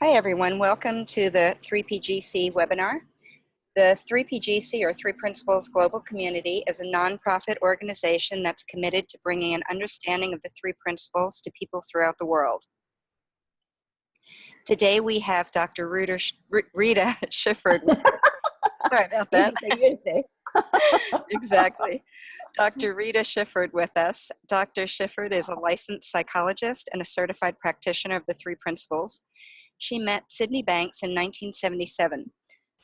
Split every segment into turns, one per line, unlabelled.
Hi everyone, welcome to the 3PGC webinar. The 3PGC, or Three Principles Global Community, is a nonprofit organization that's committed to bringing an understanding of the three principles to people throughout the world. Today we have Dr. Rita Shuford. Sorry about that. Exactly. Dr. Rita Shuford with us. Dr. Shuford is a licensed psychologist and a certified practitioner of the three principles. She met Sydney Banks in 1977.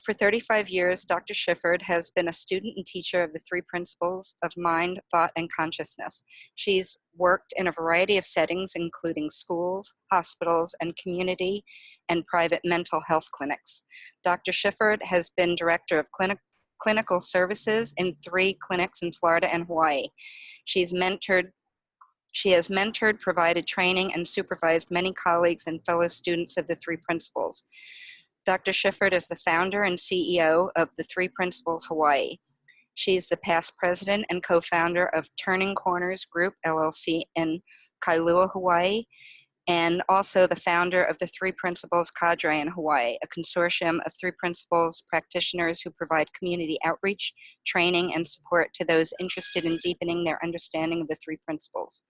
For 35 years, Dr. Shuford has been a student and teacher of the three principles of mind, thought, and consciousness. She's worked in a variety of settings, including schools, hospitals, and community and private mental health clinics. Dr. Shuford has been director of clinical services in 3 clinics in Florida and Hawaii. She has mentored, provided training, and supervised many colleagues and fellow students of the three principles. Dr. Shuford is the founder and CEO of the Three Principles Hawaii. She's the past president and co-founder of Turning Corners Group, LLC in Kailua, Hawaii, and also the founder of the Three Principles Cadre in Hawaii, a consortium of Three Principles practitioners who provide community outreach, training, and support to those interested in deepening their understanding of the three principles.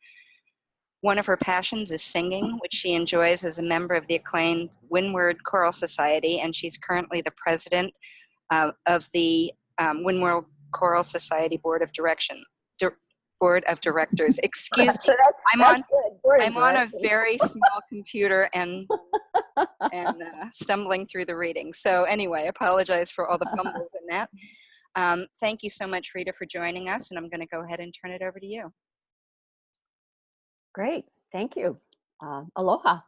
One of her passions is singing, which she enjoys as a member of the acclaimed Windward Choral Society, and she's currently the president of the Windward Choral Society Board of Directors. Excuse me, I'm on a very small computer and stumbling through the reading. So anyway, I apologize for all the fumbles in that. Thank you so much, Rita, for joining us, and I'm going to go ahead and turn it over to you.
Great, thank you. Aloha.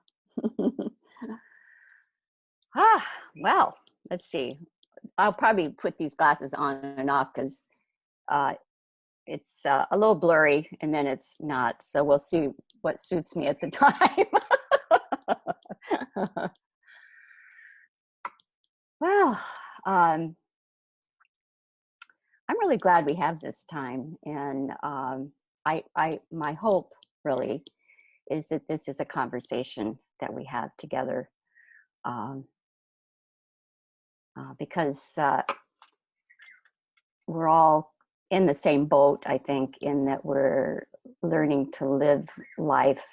Well, let's see. I'll probably put these glasses on and off because it's a little blurry and then it's not. So we'll see what suits me at the time. Well, I'm really glad we have this time, and my hope really is that this is a conversation that we have together, because we're all in the same boat, I think, in that we're learning to live life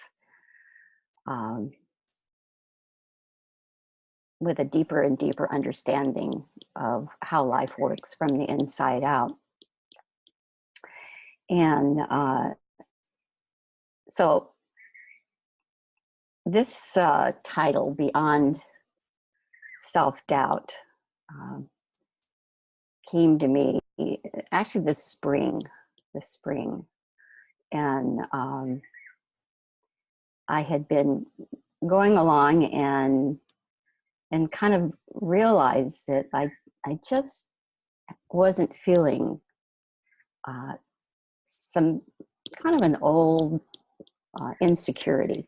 with a deeper and deeper understanding of how life works from the inside out. And so this title, Beyond Self-Doubt, came to me actually this spring. And I had been going along and kind of realized that I just wasn't feeling some kind of an old insecurity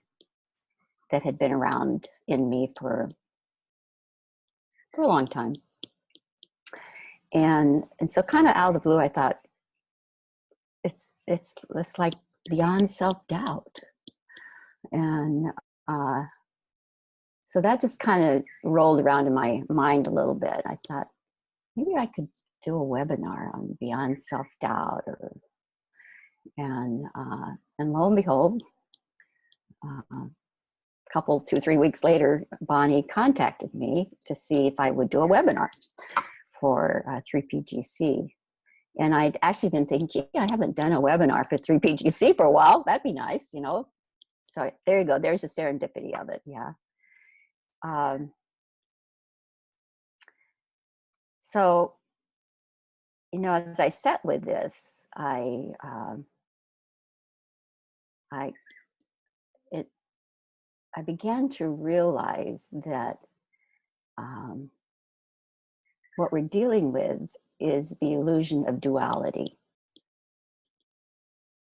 that had been around in me for a long time. And so kind of out of the blue, I thought, it's like beyond self-doubt. And so that just kind of rolled around in my mind a little bit. I thought, maybe I could do a webinar on beyond self-doubt, and lo and behold, couple, 2-3 weeks later, Bonnie contacted me to see if I would do a webinar for 3PGC. And I'd actually been thinking, gee, I haven't done a webinar for 3PGC for a while. That'd be nice, you know. So there you go. There's the serendipity of it. Yeah. So, you know, as I sat with this, I began to realize that what we're dealing with is the illusion of duality.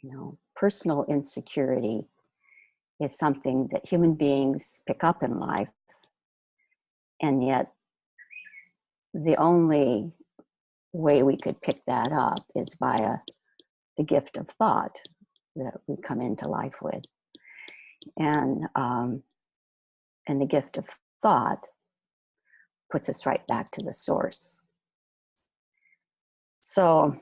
You know, personal insecurity is something that human beings pick up in life, and yet the only way we could pick that up is via the gift of thought that we come into life with. And the gift of thought puts us right back to the source. So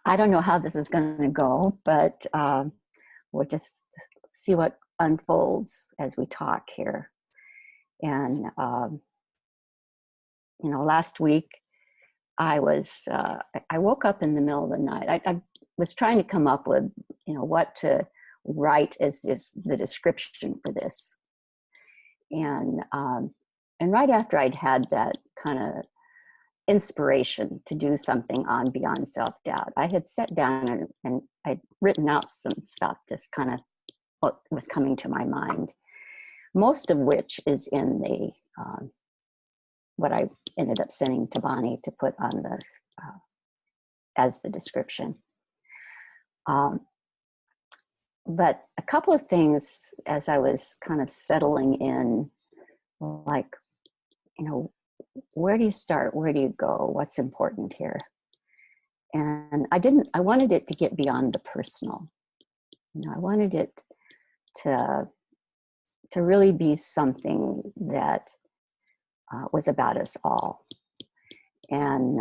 I don't know how this is going to go, but we'll just see what unfolds as we talk here. And, last week I woke up in the middle of the night. I was trying to come up with, what to write as the description for this. And right after I'd had that kind of inspiration to do something on Beyond Self-Doubt, I had sat down and I'd written out some stuff, just kind of what was coming to my mind, most of which is in the what I ended up sending to Bonnie to put on the as the description. But a couple of things as I was kind of settling in, like, where do you start? Where do you go? What's important here? And I wanted it to get beyond the personal. I wanted it to really be something that was about us all, and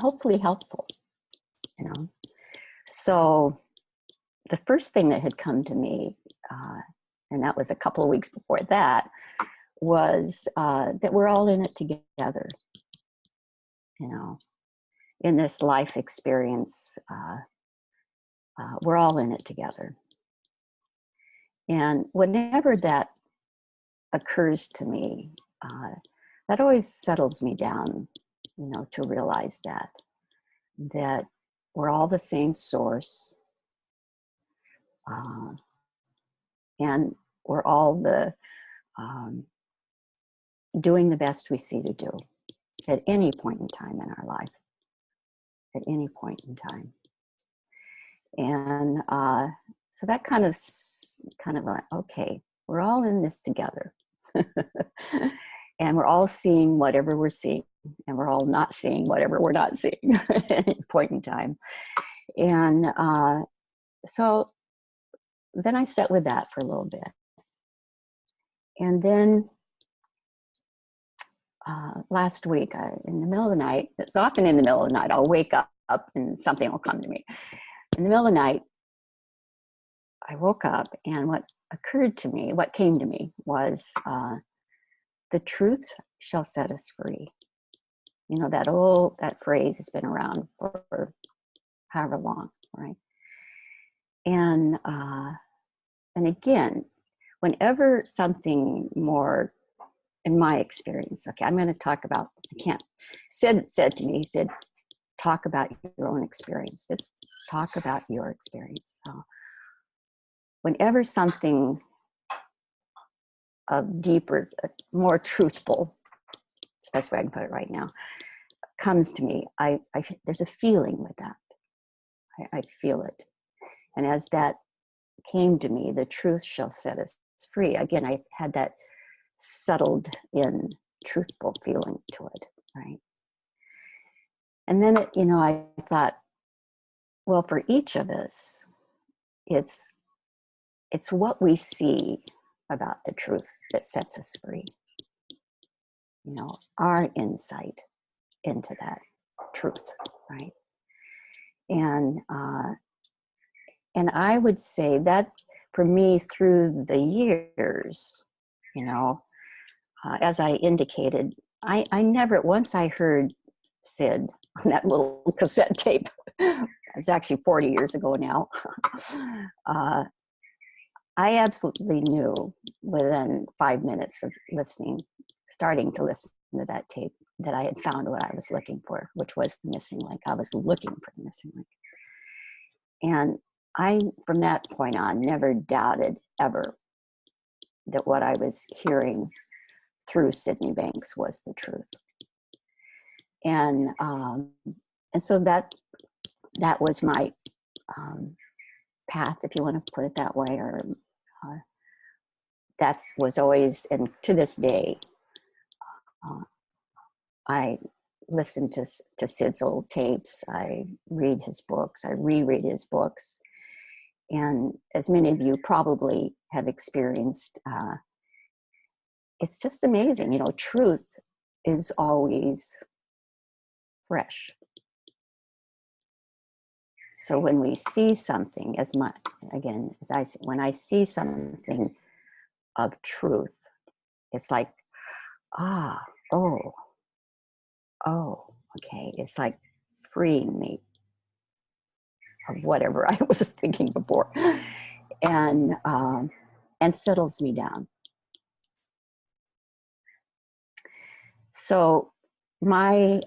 hopefully helpful, So the first thing that had come to me, and that was a couple of weeks before that, was that we're all in it together. In this life experience, we're all in it together. And whenever that occurs to me, that always settles me down, to realize that we're all the same source, and we're all doing the best we see to do at any point in time in our life, at any point in time. And so that kind of like, okay, we're all in this together. And we're all seeing whatever we're seeing, and we're all not seeing whatever we're not seeing at any point in time. And so then I sat with that for a little bit. And then last week, in the middle of the night, it's often in the middle of the night, I'll wake up and something will come to me. In the middle of the night, I woke up, and what came to me was, the truth shall set us free. That phrase has been around for however long, right? And again, whenever something more, in my experience, okay, I'm going to talk about, Syd said to me, he said, talk about your own experience. Just talk about your experience. So whenever something of deeper, more truthful, it's the best way I can put it right now, comes to me, there's a feeling with that. I feel it. And as that came to me, the truth shall set us free. Again, I had that settled in truthful feeling to it, right? And then, I thought, well, for each of us, it's what we see about the truth that sets us free. Our insight into that truth, right? And I would say that for me, through the years, as I indicated, I never, once I heard Syd on that little cassette tape, it's actually 40 years ago now, I absolutely knew within 5 minutes of starting to listen to that tape, that I had found what I was looking for, which was the missing link. I was looking for the missing link. And I, from that point on, never doubted ever that what I was hearing through Sydney Banks was the truth. And so that was my path, if you want to put it that way, or that was always, and to this day, I listen to Syd's old tapes. I read his books. I reread his books. And as many of you probably have experienced, it's just amazing. You know, truth is always fresh. So when we see something, as much, again, as I say, when I see something of truth, it's like, ah, oh, okay. It's like freeing me of whatever I was thinking before, and settles me down. So my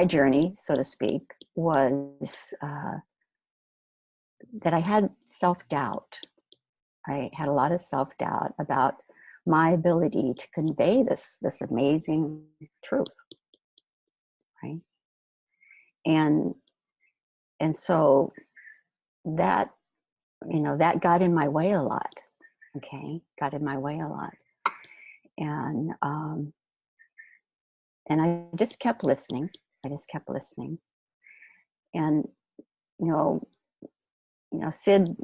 journey, so to speak, was that I had self-doubt. I had a lot of self-doubt about my ability to convey this amazing truth, right? And so that, you know, that got in my way a lot. Okay, got in my way a lot, and I just kept listening. I just kept listening, and you know, Syd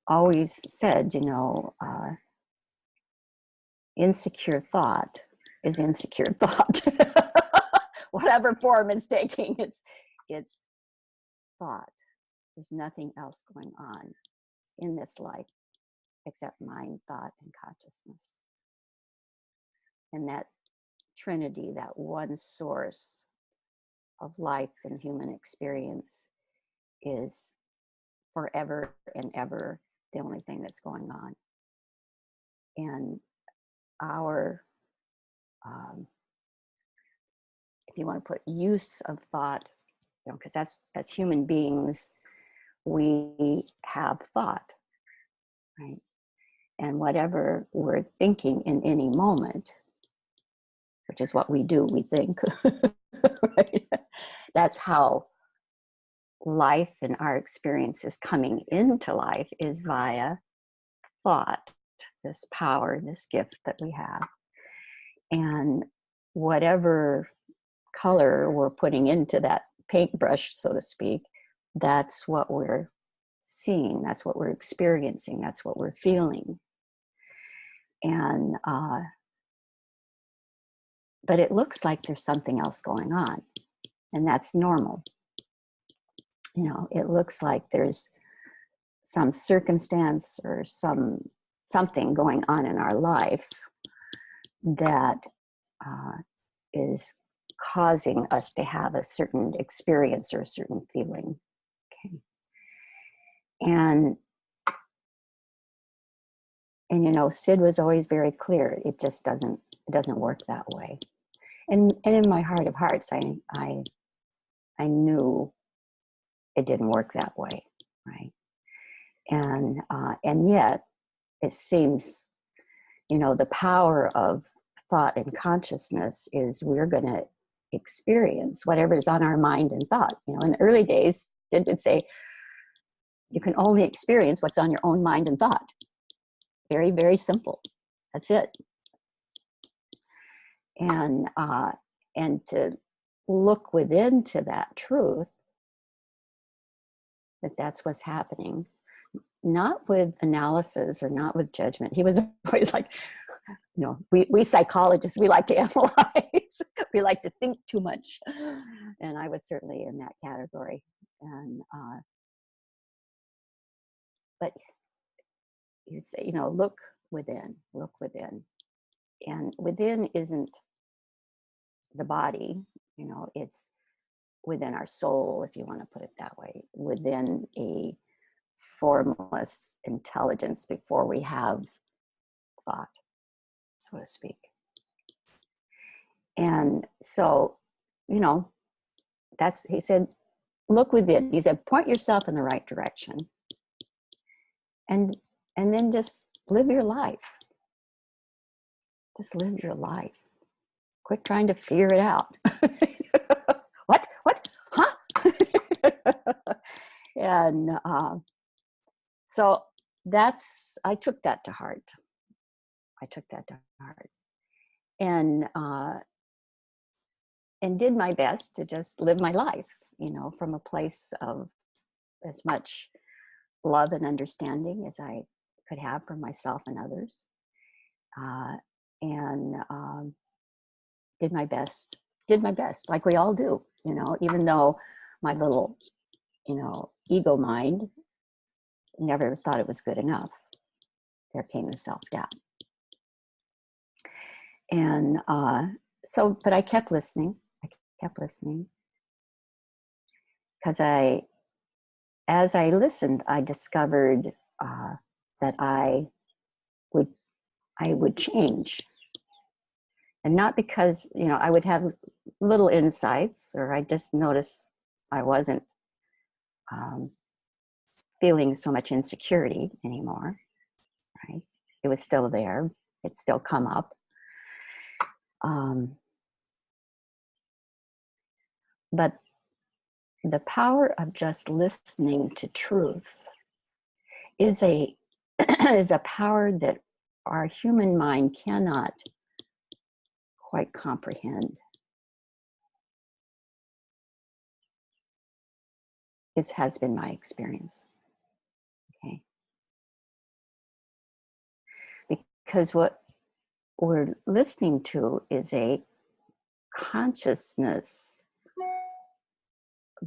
always said, you know, insecure thought is insecure thought. Whatever form it's taking, it's thought. There's nothing else going on in this life except mind, thought, and consciousness. And that trinity, that one source of life and human experience, is forever and ever the only thing that's going on. And our, if you want to put use of thought, you know, because that's, as human beings, we have thought, right? And whatever we're thinking in any moment, which is what we do, we think, right? That's how life and our experiences coming into life is via thought, this power, this gift that we have. And whatever color we're putting into that paintbrush, so to speak, that's what we're seeing, that's what we're experiencing, that's what we're feeling. And but it looks like there's something else going on, and that's normal. You know, it looks like there's some circumstance or something going on in our life that is causing us to have a certain experience or a certain feeling. Okay. And you know, Syd was always very clear. It just doesn't work that way. And in my heart of hearts, I knew it didn't work that way, right? And yet, it seems, you know, the power of thought and consciousness is we're going to experience whatever's on our mind and thought. You know, in the early days, Syd would say, you can only experience what's on your own mind and thought. Very, very simple. That's it. And to look within to that truth, that's what's happening, not with analysis or not with judgment. He was always like, you know, we psychologists, we like to analyze. We like to think too much. And I was certainly in that category. And but you'd say, you know, look within. And within isn't the body, you know, it's within our soul, if you want to put it that way, within a formless intelligence before we have thought, so to speak. And so, you know, he said, look within. He said, point yourself in the right direction. And then just live your life. Just live your life. Quit trying to figure it out. What? Huh? And so I took that to heart. And did my best to just live my life, you know, from a place of as much love and understanding as I could have for myself and others. and did my best, like we all do, even though my little, ego mind never thought it was good enough. There came the self-doubt. And but I kept listening. Because as I listened, I discovered that I would change. And not because, I would have little insights, or I just noticed I wasn't feeling so much insecurity anymore, right? It was still there. It still come up. But the power of just listening to truth is a is a power that our human mind cannot quite comprehend. This has been my experience. Okay. Because what we're listening to is a consciousness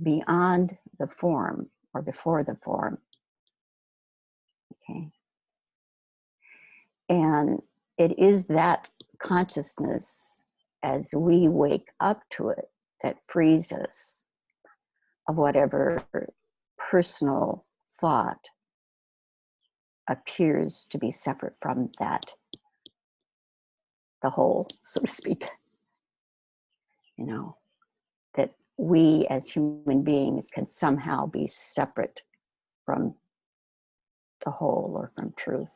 beyond the form or before the form. Okay. And it is that consciousness, as we wake up to it, that frees us of whatever personal thought appears to be separate from that, the whole, so to speak. That we as human beings can somehow be separate from the whole, or from truth,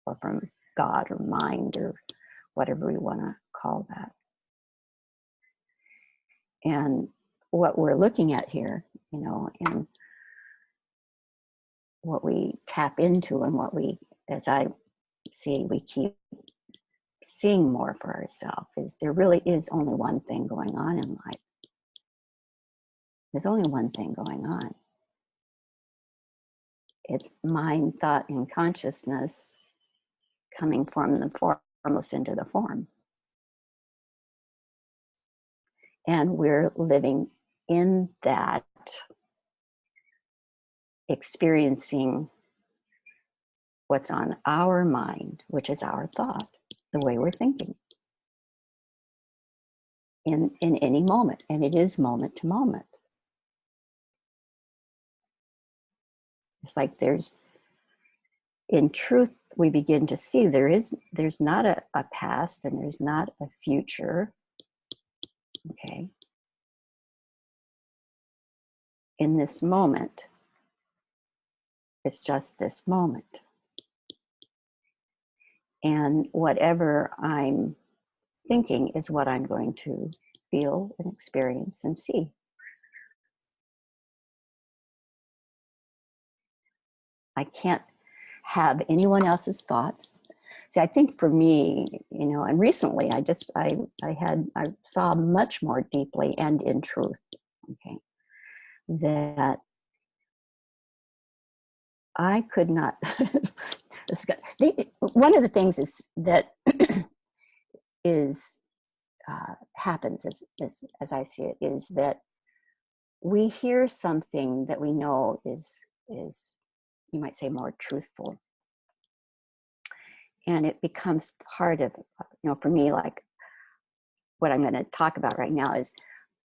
or from God, or mind, or whatever we want to call that. And what we're looking at here, and what we tap into, and what we, as I see, we keep seeing more for ourselves, is there really is only one thing going on in life. There's only one thing going on. It's mind, thought, and consciousness coming from the formless into the form. And we're living in that, experiencing what's on our mind, which is our thought, the way we're thinking in any moment. And it is moment to moment. It's like in truth, we begin to see there's not a past, and there's not a future. Okay. In this moment, it's just this moment. And whatever I'm thinking is what I'm going to feel and experience and see. I can't have anyone else's thoughts. See, I think for me, and recently I saw much more deeply and in truth, okay, that I could not, one of the things is that happens as I see it, is that we hear something that we know is you might say more truthful, and it becomes part of, for me, like what I'm going to talk about right now is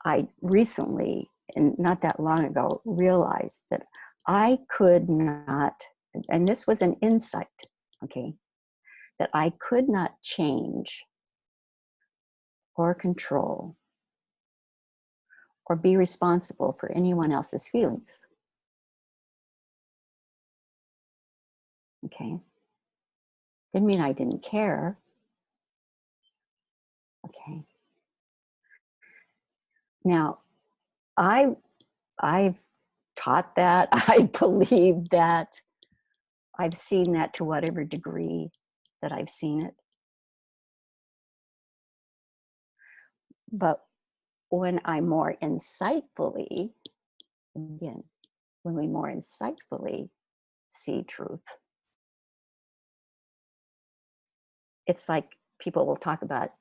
I recently, and not that long ago, realized that I could not, and this was an insight, okay, that I could not change or control or be responsible for anyone else's feelings. Okay. Didn't mean I didn't care. Okay. Now, I've taught that, I believe that, I've seen that to whatever degree that I've seen it. But when I more insightfully, again, when we more insightfully see truth, it's like people will talk about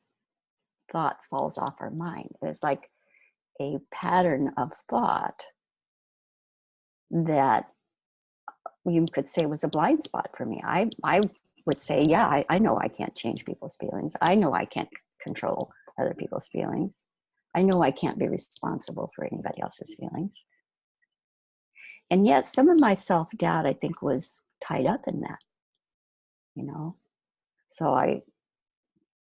thought falls off our mind. It's like a pattern of thought that you could say was a blind spot for me. I would say, yeah, I know I can't change people's feelings. I know I can't control other people's feelings. I know I can't be responsible for anybody else's feelings. And yet some of my self-doubt, I think, was tied up in that, you know? So I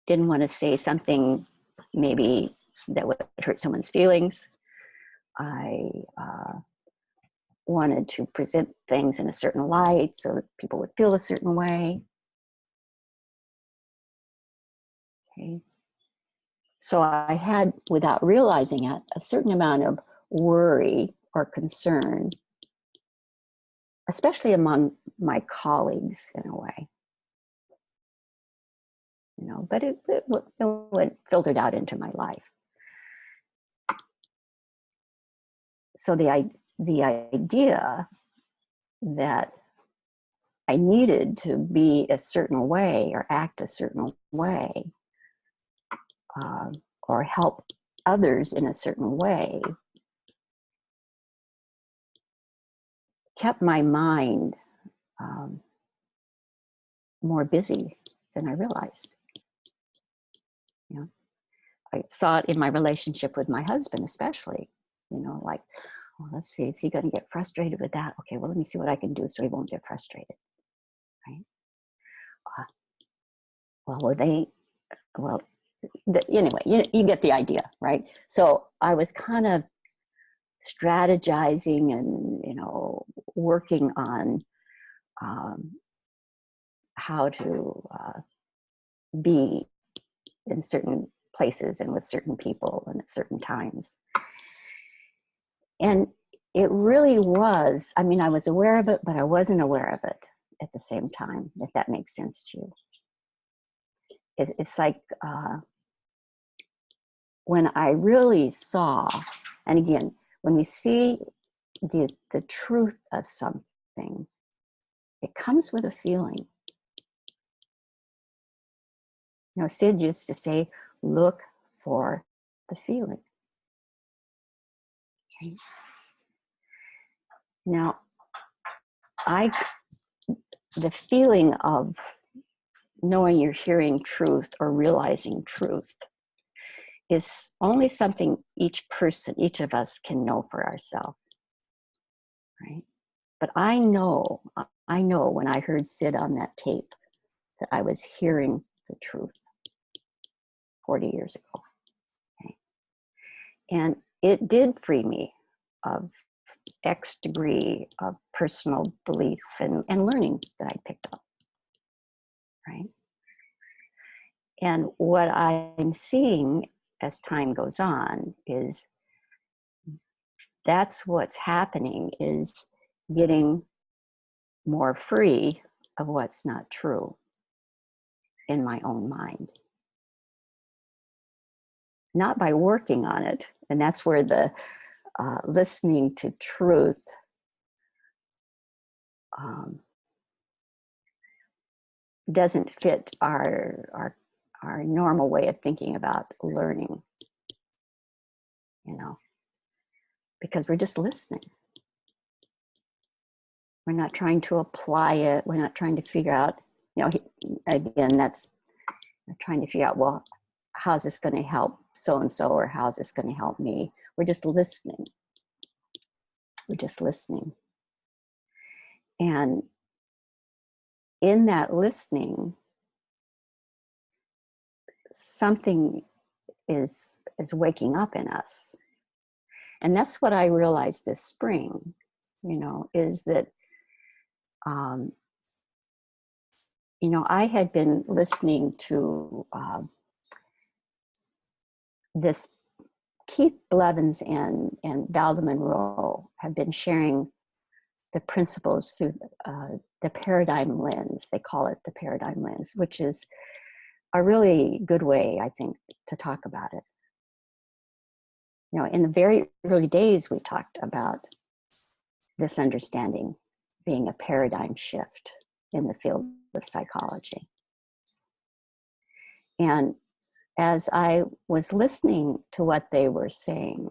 didn't want to say something maybe that would hurt someone's feelings. I wanted to present things in a certain light so that people would feel a certain way. Okay. So I had, without realizing it, a certain amount of worry or concern, especially among my colleagues in a way. You know, but it went filtered out into my life. So the idea that I needed to be a certain way or act a certain way or help others in a certain way kept my mind more busy than I realized. You know, I saw it in my relationship with my husband, especially. You know, like, well, let's see, is he going to get frustrated with that? Okay, well, let me see what I can do so he won't get frustrated, right? Anyway, you get the idea, right? So I was kind of strategizing and, you know, working on how to be in certain places and with certain people and at certain times. And it really was, I mean, I was aware of it, but I wasn't aware of it at the same time, if that makes sense to you. It's like when I really saw, and again, when we see the truth of something, it comes with a feeling. You know, Syd used to say, look for the feeling. Okay. Now, the feeling of knowing you're hearing truth or realizing truth is only something each of us can know for ourselves, right? But I know when I heard Syd on that tape that I was hearing the truth 40 years ago. Okay? And it did free me of X degree of personal belief and learning that I picked up, right? And what I'm seeing as time goes on is that's what's happening, is getting more free of what's not true in my own mind. Not by working on it, and that's where the listening to truth doesn't fit our normal way of thinking about learning, you know, because we're just listening. We're not trying to apply it. We're not trying to figure out, you know, again, that's trying to figure out, well, how's this going to help so-and-so, or how's this going to help me? We're just listening. We're just listening. And in that listening, something is waking up in us. And that's what I realized this spring, you know, is that, you know, I had been listening to this, Keith Blevins and Valda Monroe have been sharing the principles through the paradigm lens. They call it the paradigm lens, which is a really good way, I think, to talk about it. You know, in the very early days, we talked about this understanding being a paradigm shift in the field of psychology. And as I was listening to what they were saying,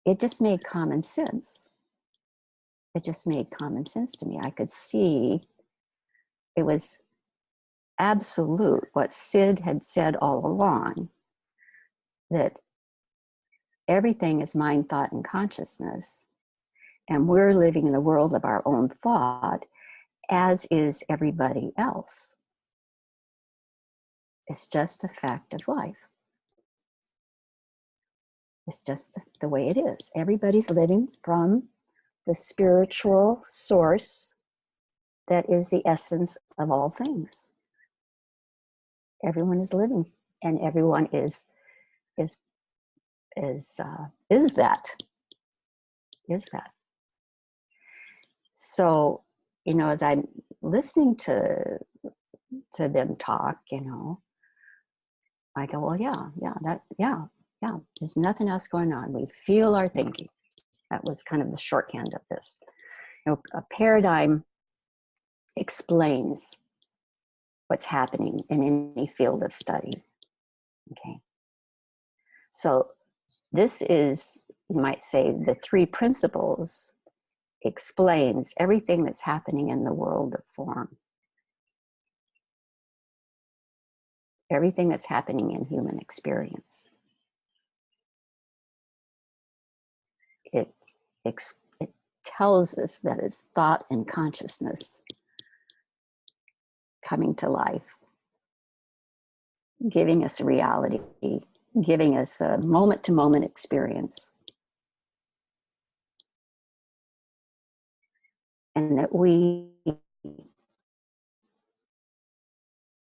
it just made common sense. It just made common sense to me. I could see it was absolute what Syd had said all along, that everything is mind, thought, and consciousness. And we're living in the world of our own thought, as is everybody else. It's just a fact of life. It's just the way it is. Everybody's living from the spiritual source that is the essence of all things. Everyone is living, and everyone is that. So, as I'm listening to them talk, I go, well, yeah. There's nothing else going on. We feel our thinking. That was kind of the shorthand of this. A paradigm explains what's happening in any field of study. Okay. So this is, you might say, the three principles explains everything that's happening in the world of form. Everything that's happening in human experience. It tells us that it's thought and consciousness coming to life, giving us reality, giving us a moment-to-moment experience. And that we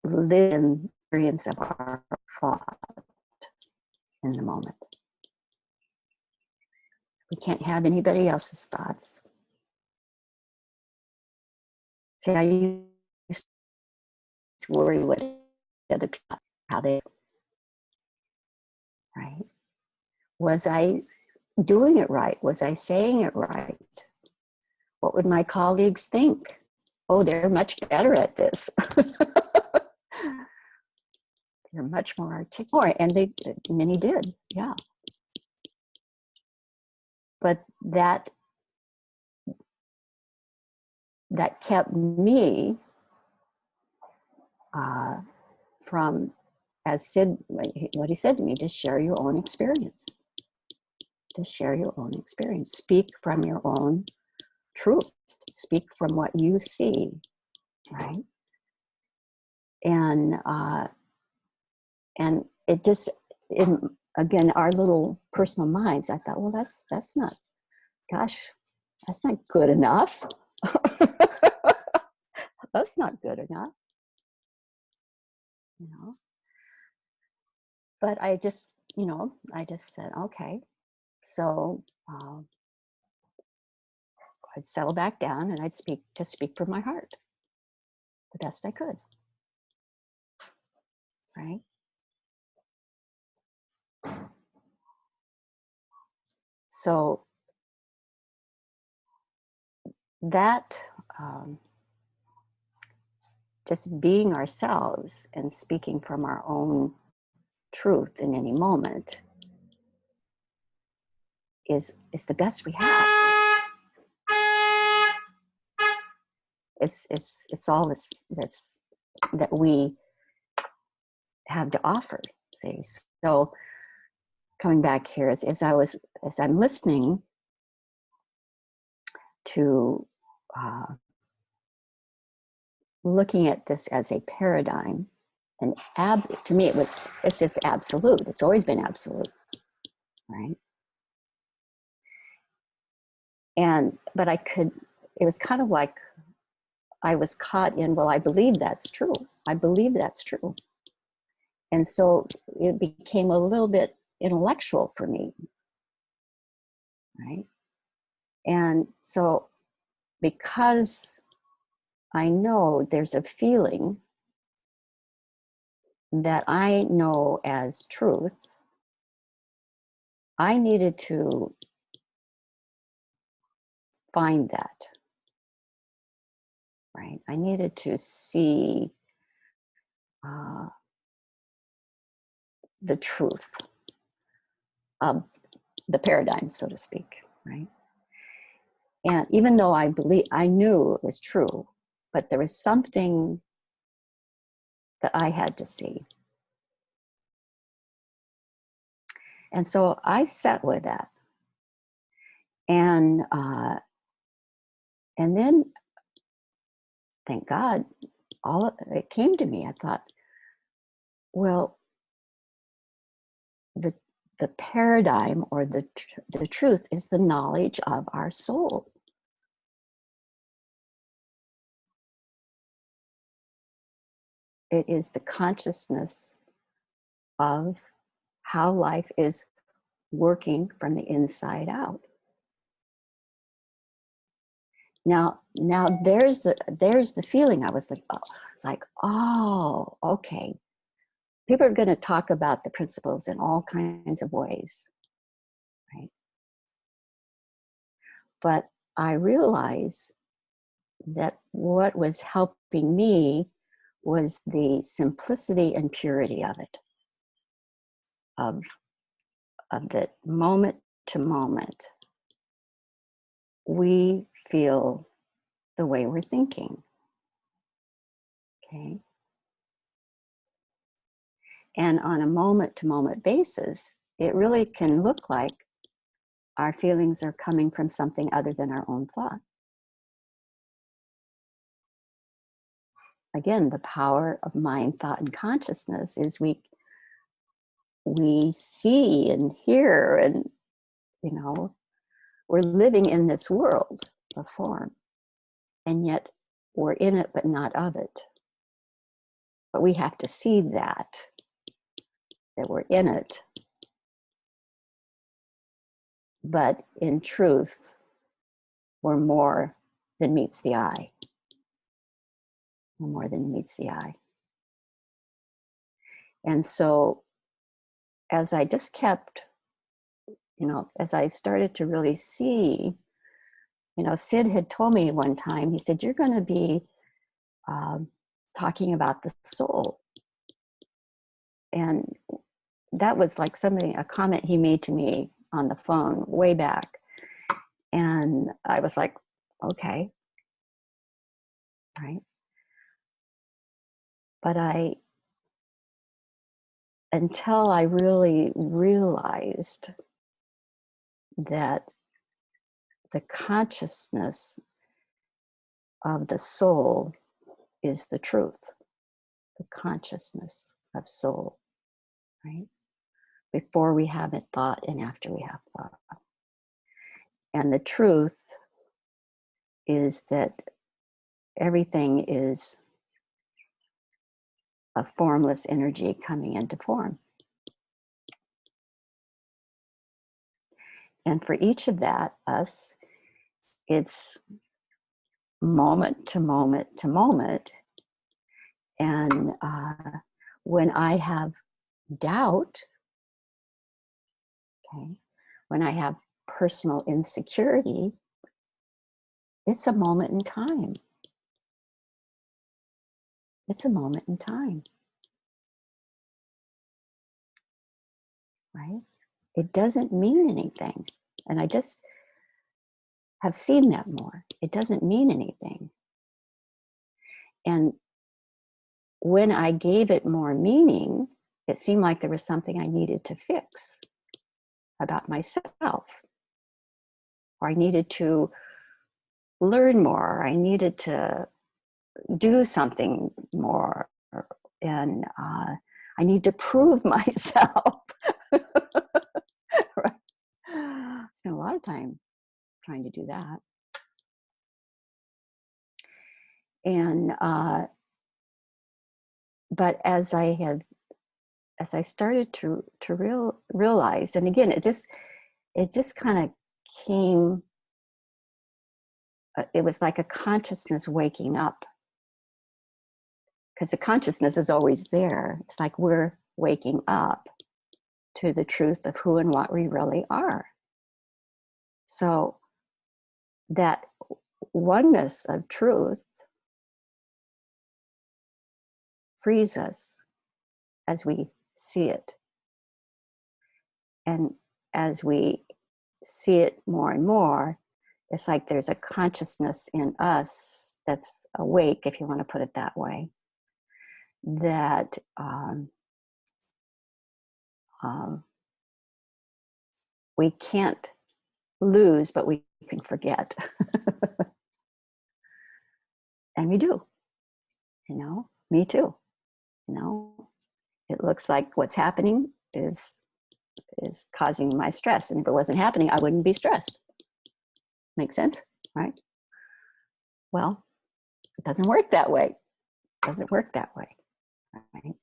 live in the experience of our thought in the moment. We can't have anybody else's thoughts. See, I used to worry what other people, how they, right? Was I doing it right? Was I saying it right? What would my colleagues think? Oh, they're much better at this. They're much more articulate, and many did, yeah. But that kept me from, as Syd, what he said to me, just share your own experience. Just share your own experience. Speak from your own truth. Speak from what you see, right? And it just, again, our little personal minds, I thought, well, that's not, gosh, that's not good enough. That's not good enough, But I just, I just said, okay. So I'd settle back down and I'd speak from my heart the best I could, right? So that just being ourselves and speaking from our own truth in any moment is the best we have. It's all that we have to offer. See, so coming back here, as I'm listening to looking at this as a paradigm, and to me it's just absolute. It's always been absolute, right? But it was kind of like I was caught in, well, I believe that's true. I believe that's true. And so it became a little bit intellectual for me, right? And so because I know there's a feeling that I know as truth, I needed to find that, right? I needed to see uh, the truth of the paradigm, so to speak, right? And even though I knew it was true, but there was something that I had to see. And so I sat with that. And then, thank God, it came to me. I thought, well, the paradigm or the truth is the knowledge of our soul. It is the consciousness of how life is working from the inside out. Now there's the feeling. I was like, oh, it's like, oh, okay. People are going to talk about the principles in all kinds of ways, right? But I realized that what was helping me was the simplicity and purity of it, of that moment to moment, we feel the way we're thinking, okay? And on a moment to moment basis, it really can look like our feelings are coming from something other than our own thought. Again, the power of mind, thought, and consciousness is we see and hear, and we're living in this world of form, and yet we're in it but not of it. But we have to see that we're in it, but in truth we're more than meets the eye. We're more than meets the eye. And so as I just kept, as I started to really see, Syd had told me one time, he said, you're going to be talking about the soul. And that was like a comment he made to me on the phone way back. And I was like, okay, right. But until I really realized that the consciousness of the soul is the truth, the consciousness of soul, right? Before we have it thought and after we have thought. And the truth is that everything is a formless energy coming into form. And for each of us, it's moment to moment to moment. And when I have doubt, okay, when I have personal insecurity, it's a moment in time. It's a moment in time, right? It doesn't mean anything. And I just have seen that more. It doesn't mean anything. And when I gave it more meaning, it seemed like there was something I needed to fix about myself, or I needed to learn more, or I needed to do something more, and I need to prove myself. Right? Spent a lot of time trying to do that. And but as I started to realize, and again, it just kind of came. It was like a consciousness waking up, because the consciousness is always there. It's like we're waking up to the truth of who and what we really are. So that oneness of truth frees us as we see it. And as we see it more and more, it's like there's a consciousness in us that's awake, if you want to put it that way, that we can't lose, but we can forget. And we do, me too. It looks like what's happening is causing my stress. And if it wasn't happening, I wouldn't be stressed. Make sense, right? Well, it doesn't work that way. It doesn't work that way, right?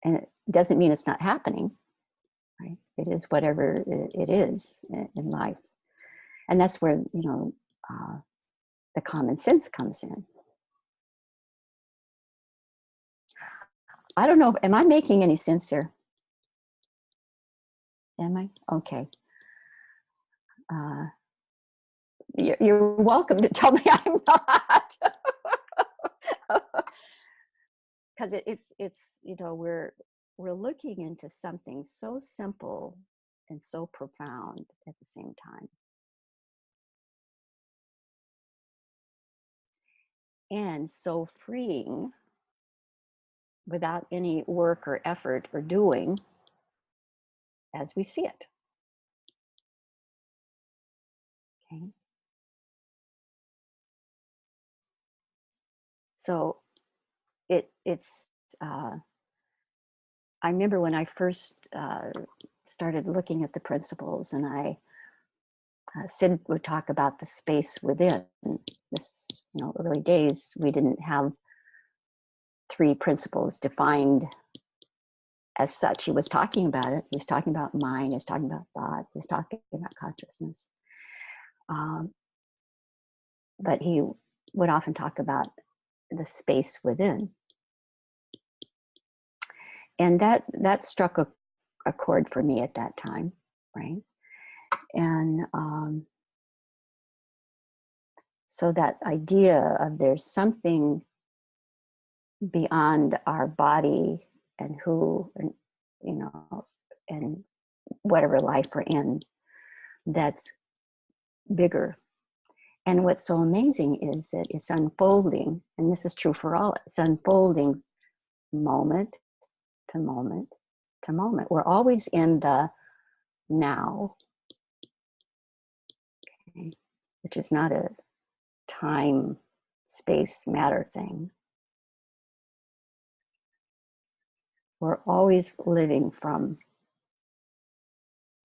And it doesn't mean it's not happening, right? It is whatever it is in life. And that's where, the common sense comes in. I don't know, am I making any sense here? Am I? Okay. You're welcome to tell me I'm not. Because it's we're looking into something so simple and so profound at the same time. And so freeing without any work or effort or doing as we see it. Okay. So it's I remember when I first started looking at the principles, and Syd would talk about the space within. This, early days, we didn't have 3 principles defined as such. He was talking about it. He was talking about mind. He was talking about thought. He was talking about consciousness. But he would often talk about the space within. And that struck a chord for me at that time, right? And so that idea of there's something beyond our body and and whatever life we're in, that's bigger. And what's so amazing is that it's unfolding, and this is true for all, it's unfolding moment to moment to moment. We're always in the now, okay, which is not a time, space, matter thing. We're always living from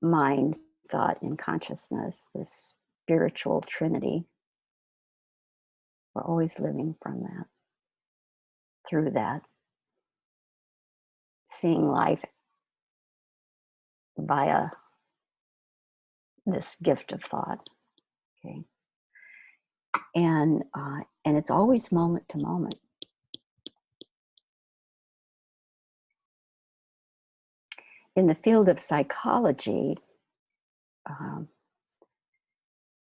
mind, thought, and consciousness, this spiritual trinity. We're always living from that, through that, seeing life via this gift of thought, okay? And it's always moment to moment. In the field of psychology,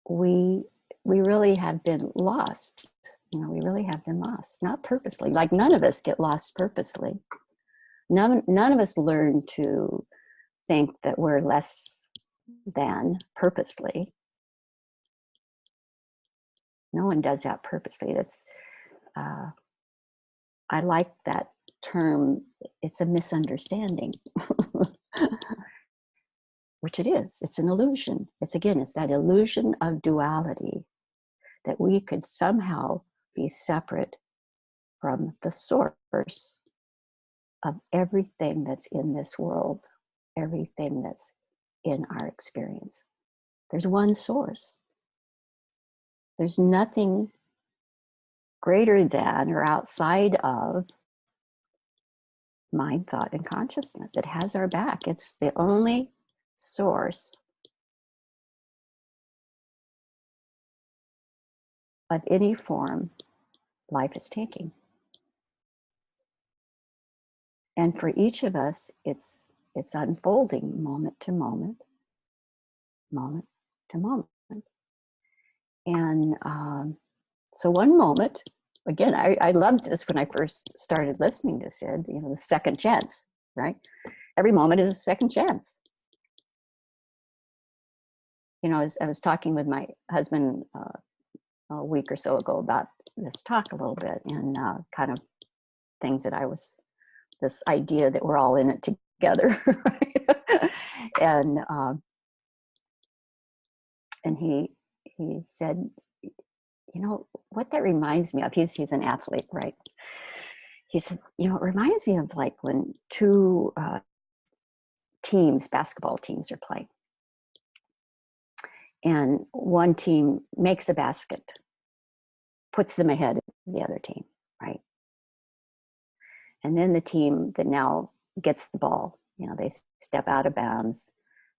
we really have been lost. We really have been lost, not purposely. Like, none of us get lost purposely. None of us learn to think that we're less than purposely. No one does that purposely. That's I like that term. It's a misunderstanding. Which it is. It's an illusion. It's that illusion of duality, that we could somehow be separate from the source of everything that's in this world, everything that's in our experience. There's one source. There's nothing greater than or outside of mind, thought, and consciousness. It has our back. It's the only source of any form life is taking. And for each of us, it's unfolding moment to moment, moment to moment. And so one moment again, I loved this when I first started listening to Syd, you know, the second chance, right? Every moment is a second chance. You know, I was talking with my husband a week or so ago about this talk a little bit, and kind of things that this idea that we're all in it together, right? And he said, you know, what that reminds me of, he's an athlete, right? He said, you know, it reminds me of like when two basketball teams are playing. And one team makes a basket, puts them ahead of the other team, right? And then the team that now gets the ball, you know, they step out of bounds,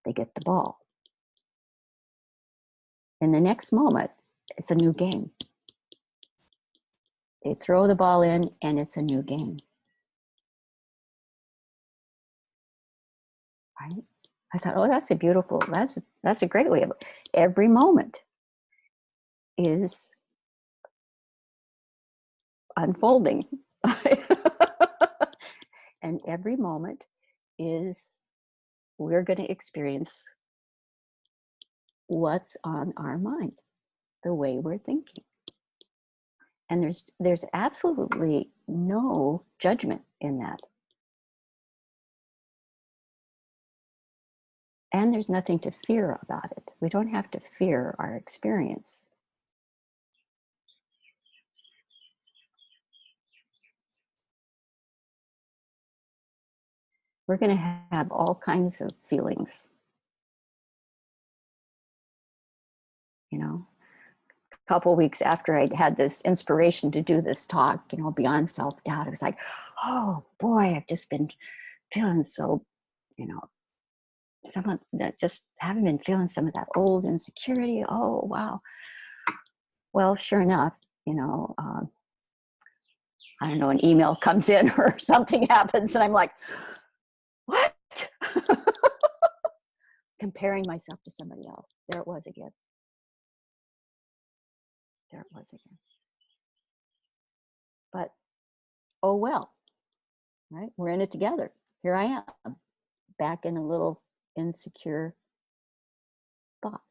they get the ball. In the next moment, it's a new game. They throw the ball in and it's a new game. Right? I thought, oh, that's a great way of it. Every moment is unfolding. And every moment we're going to experience what's on our mind, the way we're thinking. And there's absolutely no judgment in that. And there's nothing to fear about it. We don't have to fear our experience. We're going to have all kinds of feelings. You know, a couple of weeks after I'd had this inspiration to do this talk, you know, beyond self-doubt, I was like, oh boy, I've just been feeling so, you know, haven't been feeling some of that old insecurity. Oh, wow. Well, sure enough, you know, I don't know, an email comes in or something happens and I'm like, what? Comparing myself to somebody else. There it was again. There it was again. But, oh well, right? We're in it together. Here I am, back in a little insecure thought.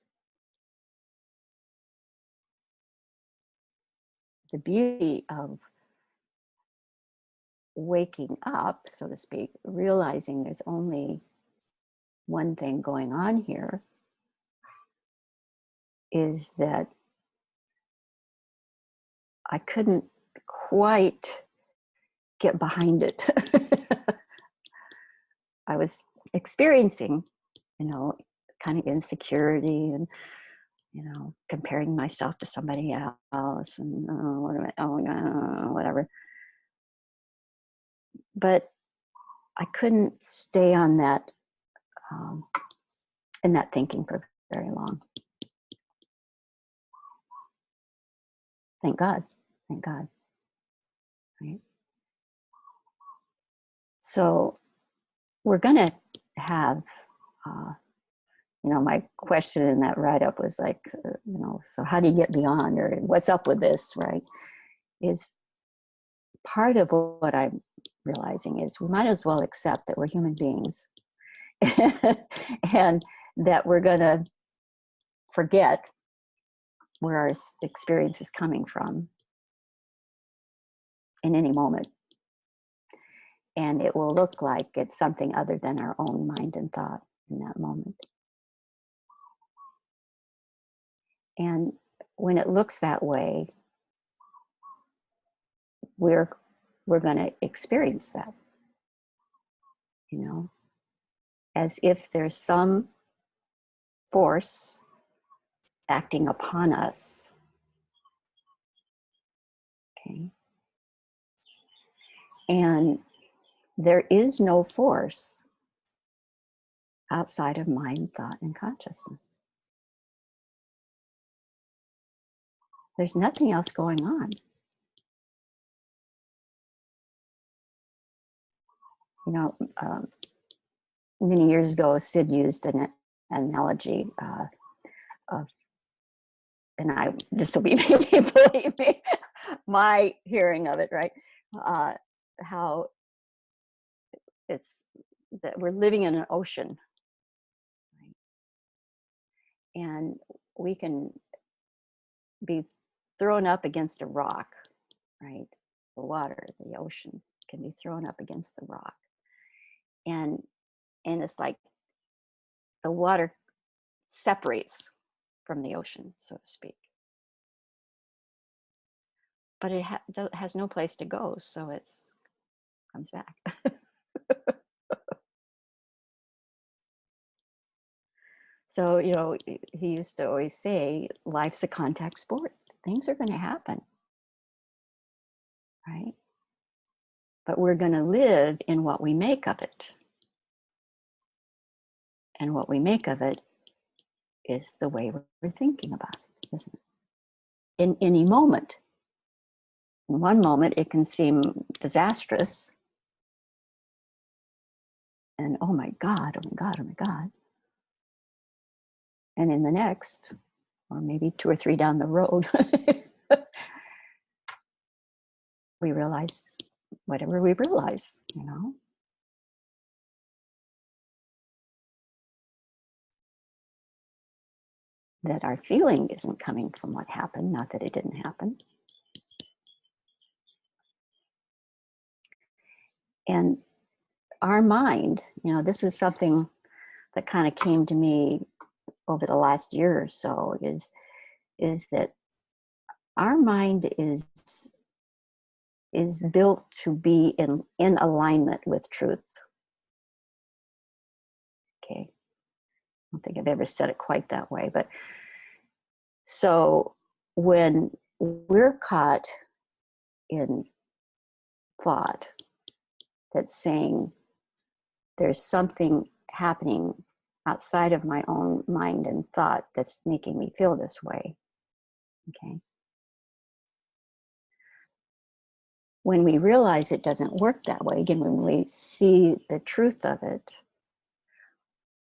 The beauty of waking up, so to speak, realizing there's only one thing going on here, is that I couldn't quite get behind it. I was experiencing, you know, kind of insecurity and, you know, comparing myself to somebody else and whatever. But I couldn't stay on that, in that thinking for very long. Thank God. Thank God. Right? So we're going to have, you know, my question in that write-up was like, you know, so how do you get beyond, or what's up with this, right? Is part of what I'm realizing is we might as well accept that we're human beings and that we're going to forget where our experience is coming from in any moment. And it will look like it's something other than our own mind and thought in that moment. And when it looks that way, we're going to experience that, you know, as if there's some force acting upon us. Okay. And there is no force outside of mind, thought, and consciousness. There's nothing else going on. You know, many years ago, Syd used an analogy of, and this will be maybe, believe me, my hearing of it, right? How it's that we're living in an ocean, right? And we can be thrown up against a rock, right? The water, the ocean can be thrown up against the rock. And it's like the water separates from the ocean, so to speak. But it has no place to go, so it comes back. So, you know, he used to always say, life's a contact sport. Things are going to happen, right? But we're going to live in what we make of it. And what we make of it is the way we're thinking about it, isn't it? In any moment. In one moment, it can seem disastrous. And oh my God, oh my God, oh my God. And in the next, or maybe 2 or 3 down the road, we realize whatever we realize, you know. That our feeling isn't coming from what happened, not that it didn't happen. And our mind, you know, this was something that kind of came to me over the last year or so, is that our mind is built to be in alignment with truth. Okay. I don't think I've ever said it quite that way, but so when we're caught in thought that's saying there's something happening outside of my own mind and thought that's making me feel this way, okay? When we realize it doesn't work that way, again, when we see the truth of it,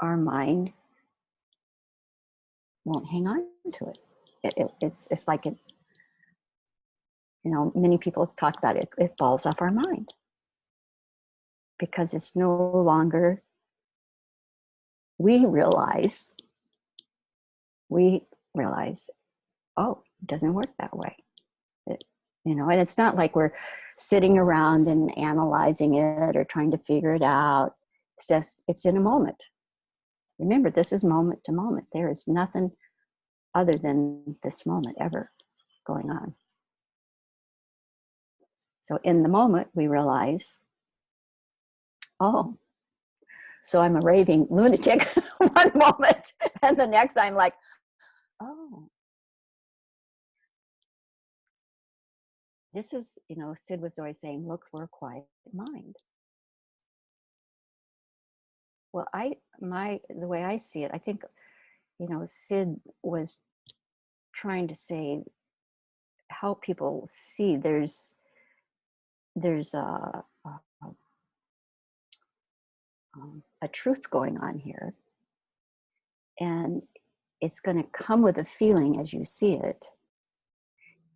our mind won't hang on to it. It's like it, you know, many people have talked about it, it falls off our mind because it's no longer, we realize, oh, it doesn't work that way. You know, and it's not like we're sitting around and analyzing it or trying to figure it out. It's just, it's in a moment. Remember, this is moment to moment. There is nothing other than this moment ever going on. So in the moment, we realize, oh, so I'm a raving lunatic one moment, and the next I'm like, oh, this is, you know, Syd was always saying, look for a quiet mind. Well, the way I see it, I think, you know, Syd was trying to say, help people see there's a truth going on here, and it's going to come with a feeling as you see it.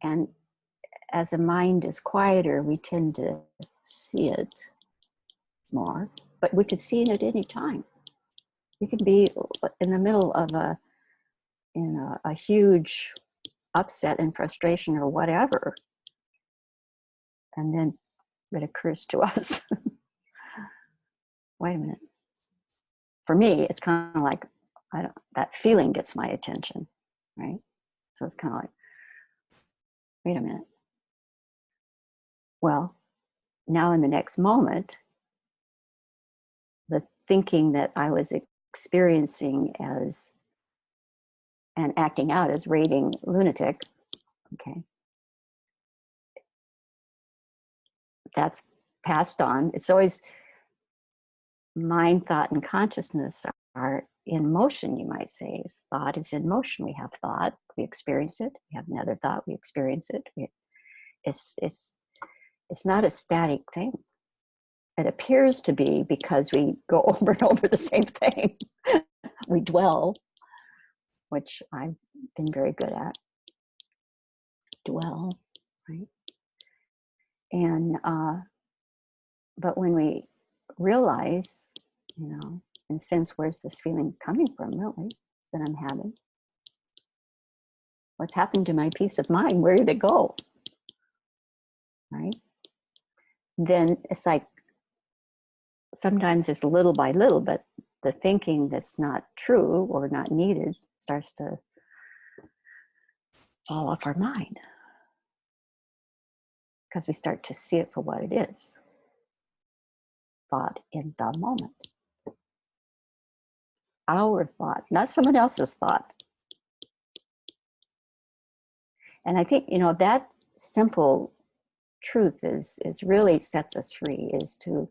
And as a mind is quieter, we tend to see it more, but we could see it at any time. You can be in the middle of a huge upset and frustration or whatever, and then it occurs to us, wait a minute. For me, it's kind of like, that feeling gets my attention, right? So it's kind of like, wait a minute. Well, now in the next moment, the thinking that I was experiencing as and acting out as raving lunatic, okay, that's passed on. It's always mind, thought, and consciousness are in motion, you might say. Thought is in motion. We have thought, we experience it. We have another thought, we experience it. It's not a static thing. It appears to be because we go over and over the same thing. We dwell, which I've been very good at. Dwell, right? And, but when we realize, in a sense, where's this feeling coming from, really, that I'm having? What's happened to my peace of mind? Where did it go? Right? Then it's like, sometimes it's little by little, but the thinking that's not true or not needed starts to fall off our mind, because we start to see it for what it is. Thought in the moment. Our thought, not someone else's thought. And I think, that simple truth is really sets us free, is to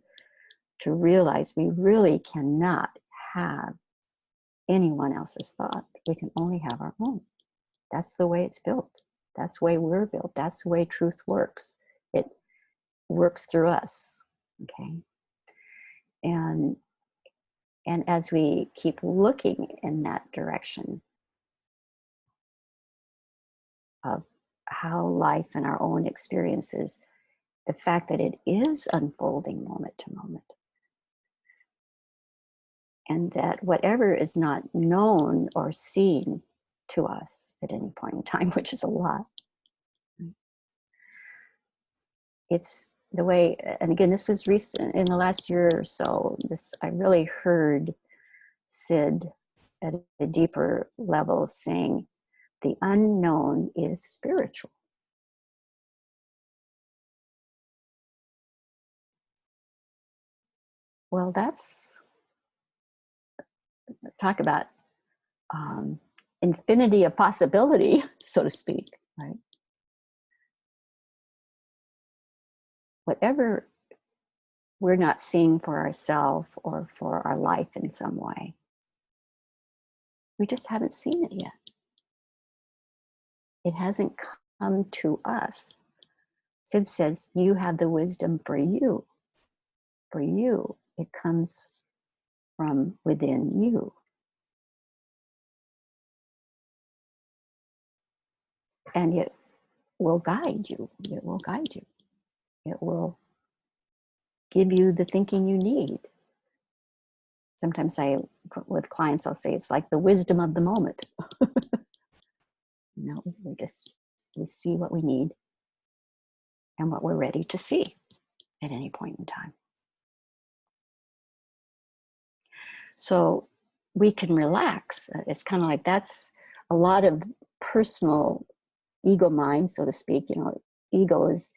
realize we really cannot have anyone else's thought. We can only have our own. That's the way it's built. That's the way we're built. That's the way truth works. It works through us. Okay. And as we keep looking in that direction of how life and our own experiences, the fact that it is unfolding moment to moment, and that whatever is not known or seen to us at any point in time, which is a lot, it's the way, and again, this was recent, in the last year or so, I really heard Syd at a deeper level saying, the unknown is spiritual. Well, that's, talk about infinity of possibility, so to speak, right? Whatever we're not seeing for ourselves or for our life in some way, we just haven't seen it yet. It hasn't come to us. Syd says, you have the wisdom for you. For you, it comes from within you. And it will guide you. It will guide you. It will give you the thinking you need. Sometimes with clients, I'll say it's like the wisdom of the moment. We see what we need and what we're ready to see at any point in time. So we can relax. It's kind of like, that's a lot of personal ego mind, so to speak. Ego is,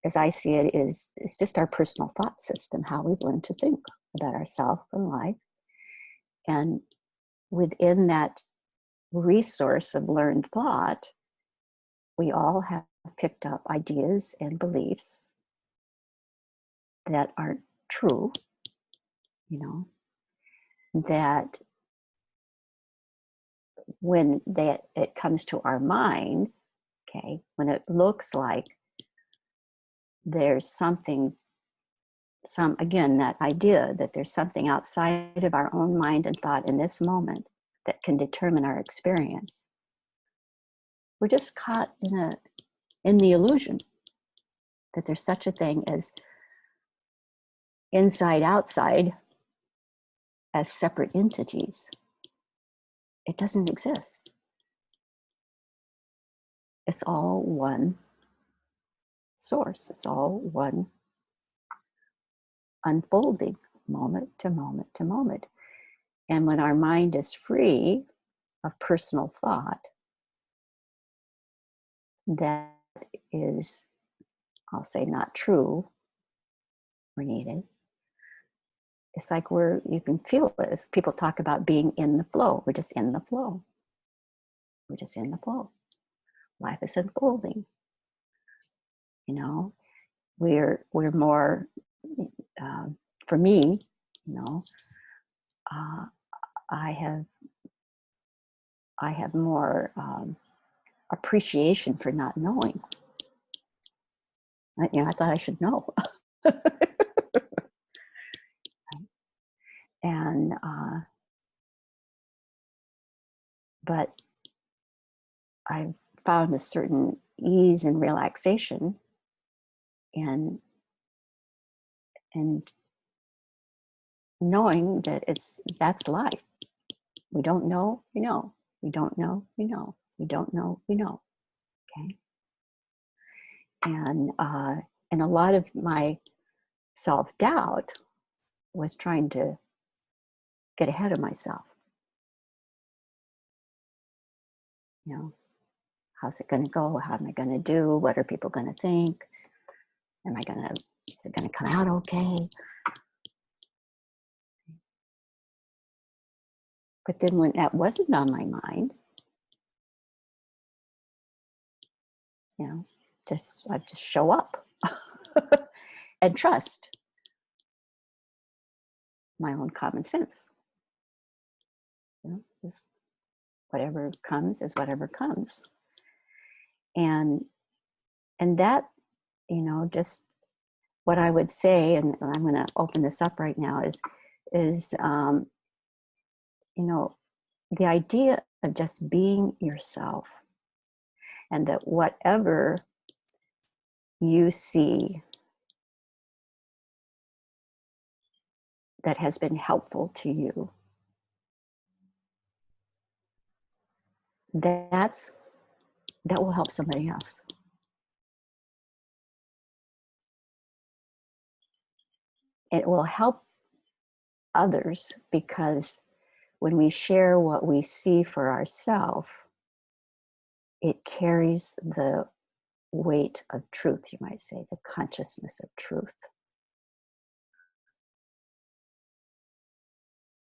as I see it, it's just our personal thought system, how we've learned to think about ourselves and life. And within that resource of learned thought, we all have picked up ideas and beliefs that aren't true, that when it comes to our mind, okay, when it looks like there's again, that idea that there's something outside of our own mind and thought in this moment that can determine our experience, we're just caught in the illusion that there's such a thing as inside, outside, as separate entities. It doesn't exist. It's all one source. It's all one unfolding moment to moment to moment. And when our mind is free of personal thought, that is, I'll say, not true or needed. It's like you can feel this. People talk about being in the flow. We're just in the flow. We're just in the flow. Life is unfolding. We're more, for me, I have more appreciation for not knowing. I thought I should know. And but I've found a certain ease and relaxation and and knowing that that's life. We don't know, we know. We don't know, we know. We don't know, we know. Okay. And a lot of my self-doubt was trying to get ahead of myself. You know, how's it going to go? How am I going to do? What are people going to think? Is it going to come out okay? But then when that wasn't on my mind, you know, I just show up and trust my own common sense. You know, just whatever comes is whatever comes. And that, you know, just what I would say, and I'm going to open this up right now, is you know, the idea of just being yourself, and that whatever you see that has been helpful to you, that will help somebody else. It will help others, because when we share what we see for ourselves, it carries the weight of truth, you might say, the consciousness of truth.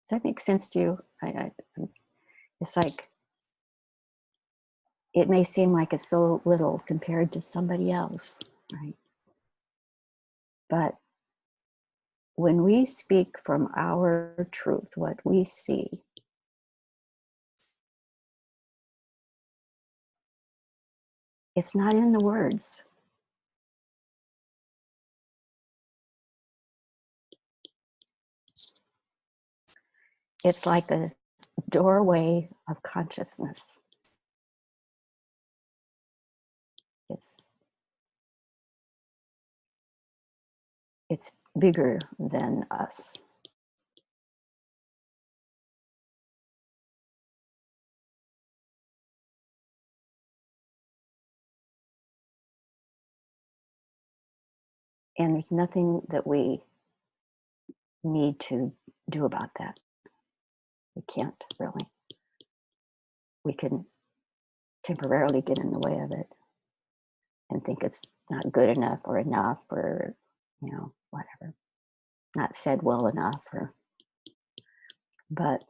Does that make sense to you? It's like, it may seem like it's so little compared to somebody else, right? But when we speak from our truth, what we see, it's not in the words. It's like the doorway of consciousness. It's bigger than us. And there's nothing that we need to do about that. We can't really. We can temporarily get in the way of it and think it's not good enough, or you know, whatever, not said well enough, but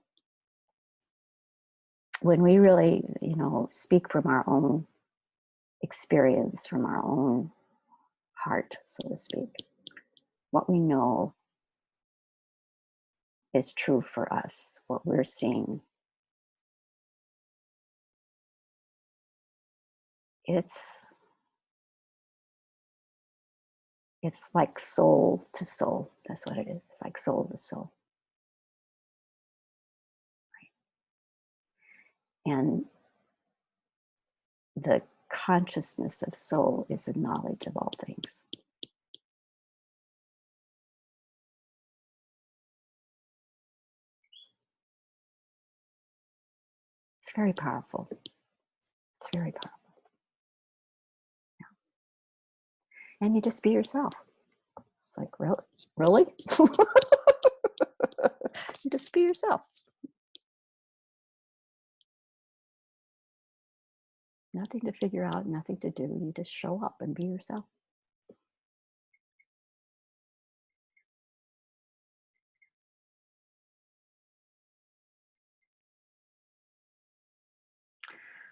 when we really, you know, speak from our own experience, from our own heart, so to speak, what we know is true for us, what we're seeing, it's like soul to soul. That's what it is. It's like soul to soul. And the consciousness of soul is the knowledge of all things. It's very powerful. It's very powerful. Yeah. And you just be yourself. It's like, really? Just be yourself. Nothing to figure out, nothing to do. You just show up and be yourself.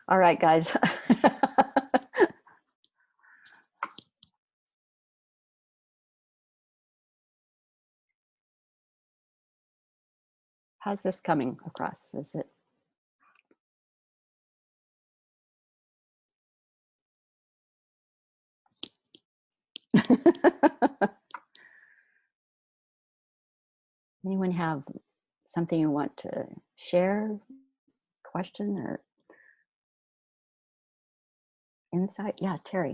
All right, guys. How's this coming across? Is it? Anyone have something you want to share, question, or insight? Yeah, Terry.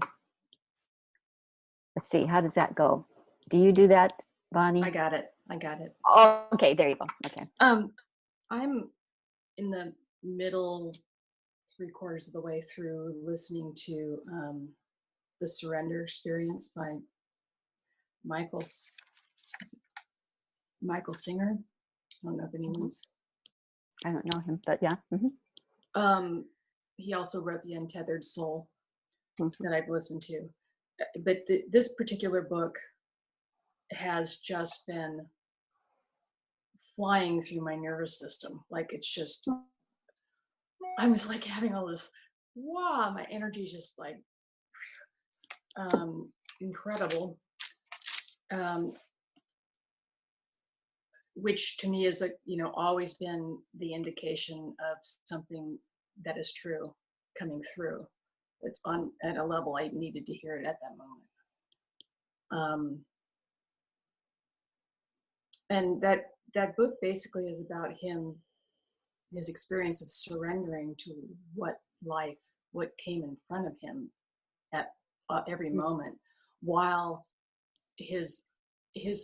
let's see, how does that go? Do you do that, Bonnie?
I got it.
Oh, okay, there you go. Okay.
I'm in the middle 3/4 of the way through listening to The Surrender Experience by Michael Singer. I don't know if anyone's.
I don't know him, but yeah.
He also wrote The Untethered Soul
Mm-hmm.
that I've listened to. But this particular book has just been flying through my nervous system. Like it's just, I'm just like having all this, wow, my energy is just like incredible. Which to me is always been the indication of something that is true coming through. It's on at a level I needed to hear it at that moment. And that book basically is about his experience of surrendering to what came in front of him at every moment, while his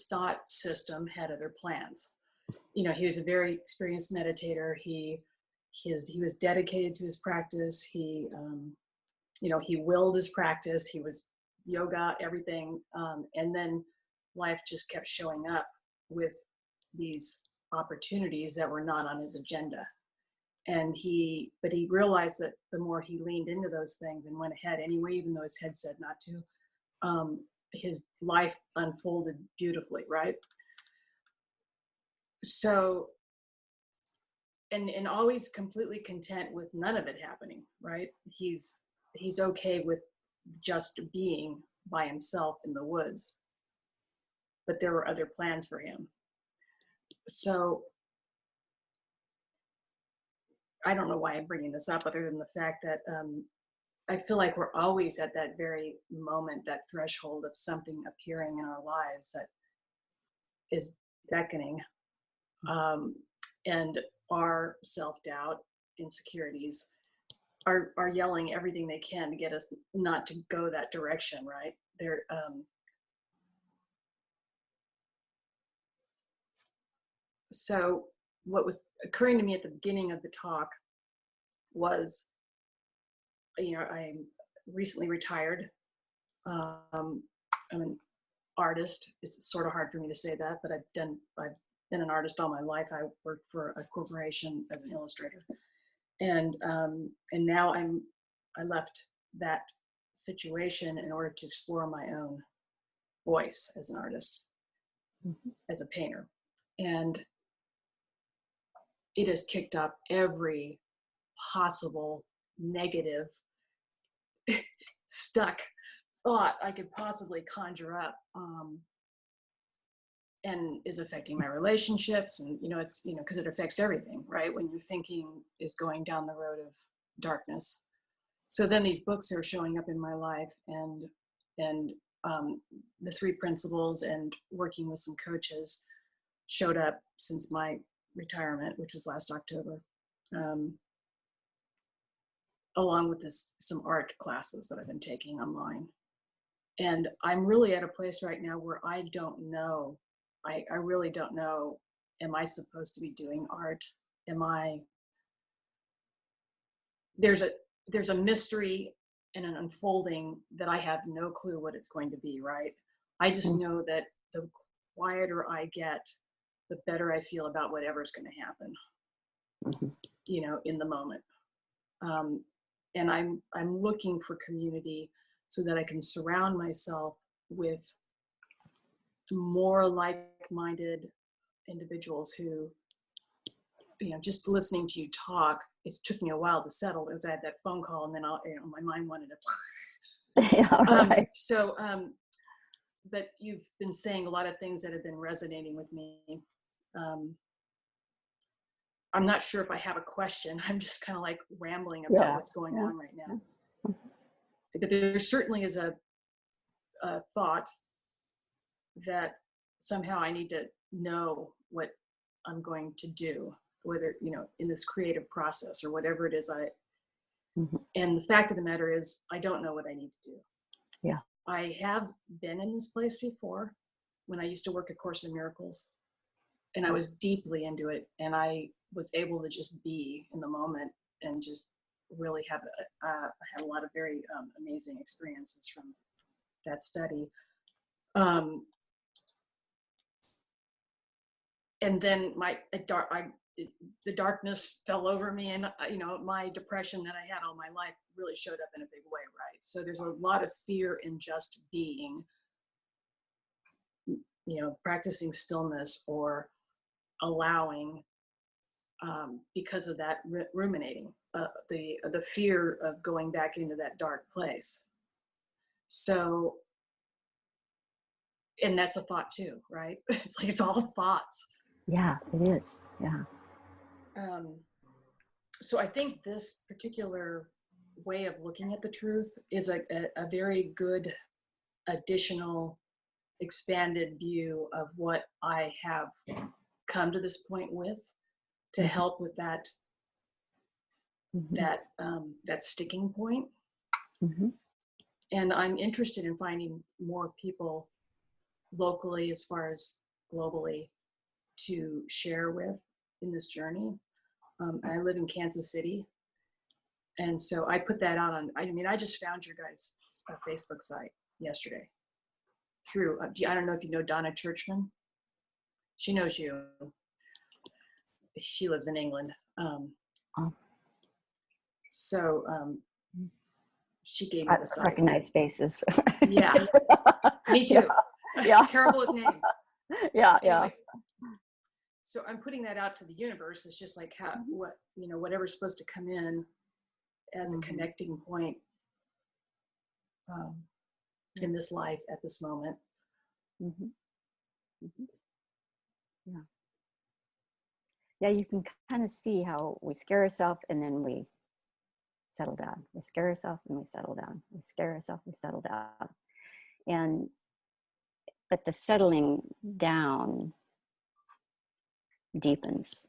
thought system had other plans. He was a very experienced meditator. He was dedicated to his practice. He willed his practice. He was yoga, everything. And then life just kept showing up with these opportunities that were not on his agenda. But he realized that the more he leaned into those things and went ahead anyway, even though his head said not to, his life unfolded beautifully, right? So, and always completely content with none of it happening, right? He's okay with just being by himself in the woods, but there were other plans for him. So I don't know why I'm bringing this up other than the fact that I feel like we're always at that very moment, that threshold of something appearing in our lives that is beckoning. And our self-doubt, insecurities are yelling everything they can to get us not to go that direction, right? They're so what was occurring to me at the beginning of the talk was, I recently retired. I'm an artist. It's sort of hard for me to say that, but I've been an artist all my life. I worked for a corporation as an illustrator, and now I left that situation in order to explore my own voice as an artist, as a painter, and it has kicked up every possible negative stuck thought I could possibly conjure up, and is affecting my relationships. And it's because it affects everything, right? When your thinking is going down the road of darkness. So then these books are showing up in my life, and the 3 principles and working with some coaches showed up since my retirement, which was last October, along with some art classes that I've been taking online. And I'm really at a place right now where I don't know. I really don't know. Am I supposed to be doing art? There's a mystery and an unfolding that I have no clue what it's going to be, right? I just know that the quieter I get, the better I feel about whatever's going to happen, in the moment. And I'm looking for community so that I can surround myself with more like-minded individuals who, just listening to you talk, it took me a while to settle as I had that phone call, and then my mind wanted to.
Yeah, right.
But you've been saying a lot of things that have been resonating with me. I'm not sure if I have a question. I'm just kind of like rambling about what's going on right now. But there certainly is a thought that somehow I need to know what I'm going to do, whether, in this creative process or whatever it is. And the fact of the matter is, I don't know what I need to do.
Yeah.
I have been in this place before when I used to work at Course in Miracles, and I was deeply into it, and I was able to just be in the moment and just really have had a lot of very amazing experiences from that study. And then the darkness fell over me, and my depression that I had all my life really showed up in a big way, right? So there's a lot of fear in just being, practicing stillness or allowing, because of that ruminating, the fear of going back into that dark place. So, and that's a thought too, right? It's like it's all thoughts.
Yeah, it is. Yeah.
So I think this particular way of looking at the truth is a very good additional expanded view of what I have come to this point with, to help with that that sticking point.
Mm-hmm.
And I'm interested in finding more people locally as far as globally to share with in this journey. I live in Kansas City, and so I put that out on, I just found your guys' Facebook site yesterday through, I don't know if you know Donna Churchman. She knows you. She lives in England. So she gave me the site.
Recognize faces.
Yeah, me too.
Yeah.
Terrible with names.
Yeah,
Anyway, so I'm putting that out to the universe. It's just like whatever's supposed to come in as a connecting point in this life at this moment.
Mm-hmm. Mm-hmm. Yeah. Yeah, you can kind of see how we scare ourselves and then we settle down. We scare ourselves and we settle down. We scare ourselves, we settle down. But the settling down deepens,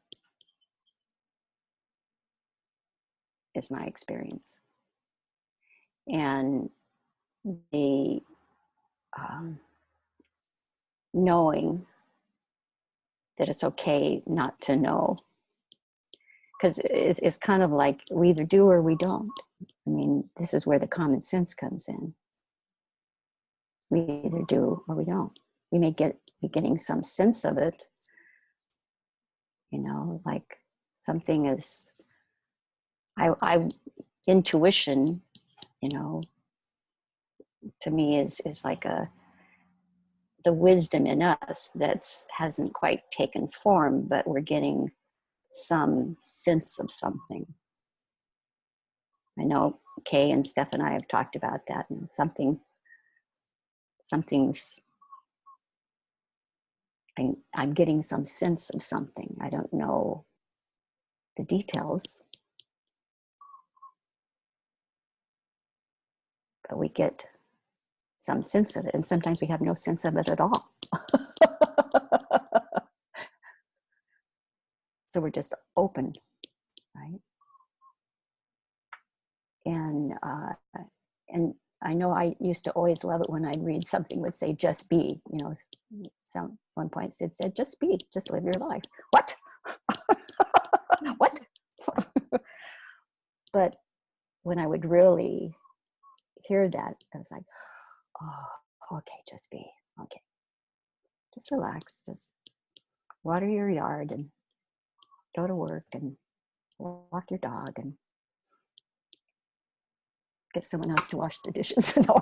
is my experience. And the knowing that it's okay not to know, because it's kind of like we either do or we don't. I mean, this is where the common sense comes in. We either do or we don't. We may be getting some sense of it, like something is, I intuition, to me is like the wisdom in us that hasn't quite taken form, but we're getting some sense of something. I know Kay and Steph and I have talked about that, and something's, I'm getting some sense of something. I don't know the details, but we get some sense of it, and sometimes we have no sense of it at all. So we're just open, right? And I know I used to always love it when I'd read something would say, just be, one point Syd said, just be, just live your life. What? What? But when I would really hear that, I was like, oh, okay, just be, okay. Just relax, just water your yard and go to work and walk your dog and get someone else to wash the dishes. No.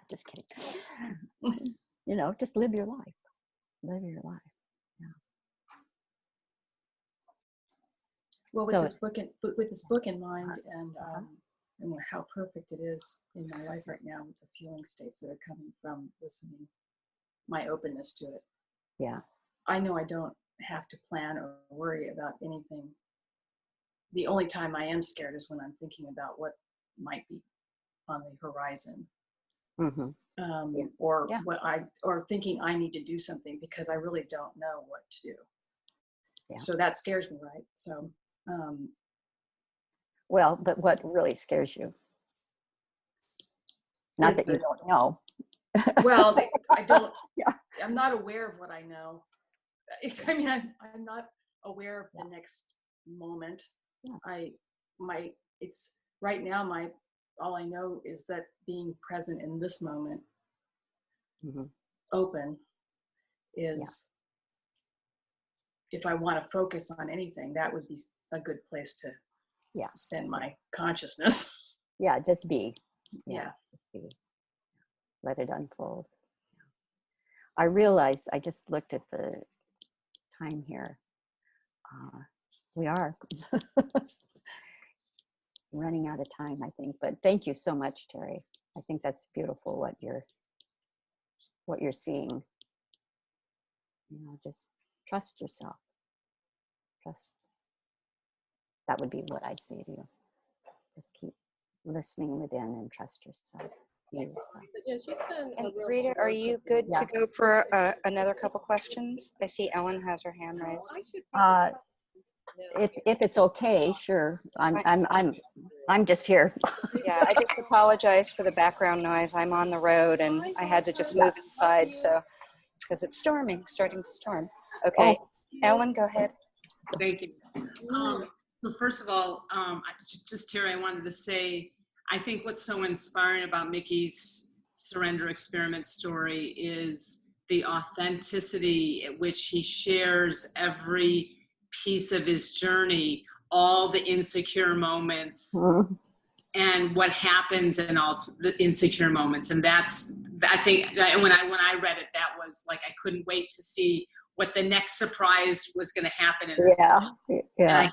Just kidding. Just live your life. Live your life. Yeah.
Well, with this book in mind, and how perfect it is in my life right now with the feeling states that are coming from listening, my openness to it.
Yeah.
I know I don't have to plan or worry about anything. The only time I am scared is when I'm thinking about what might be on the horizon.
Mm-hmm.
Or thinking I need to do something because I really don't know what to do.
Yeah.
So that scares me, right? So
well, but what really scares you? Not
is
that you
the-
don't know.
well, I don't,
Yeah.
I'm not aware of what I know. I mean, I'm not aware of the next moment.
Yeah.
It's right now, all I know is that being present in this moment,
Mhm.
open, is, if I want to focus on anything, that would be a good place to spend my consciousness.
Yeah, just be.
Yeah.
Just be. Let it unfold. I realized, I just looked at the time here. We are running out of time, I think. But thank you so much, Terry. I think that's beautiful what you're seeing. Just trust yourself. Trust. That would be what I'd say to you. Just keep listening within and trust yourself. Be yourself.
But yeah, she's been
And
a real
Rita, are
support
you
to
good
me.
to go for another couple questions? I see Ellen has her hand raised.
I should
Uh,
now.
If it's okay, sure. I'm just here.
Yeah, I just apologize for the background noise. I'm on the road and I had to just move inside, so because it's storming, starting to storm. Okay, Ellen, go ahead.
Thank you. So first of all, just Terry, I wanted to say, I think what's so inspiring about Mickey's surrender experiment story is the authenticity at which he shares every piece of his journey, all the insecure moments, and what happens in all the insecure moments. And that's, I think, when I read it, that was like, I couldn't wait to see what the next surprise was going to happen in this.
Yeah.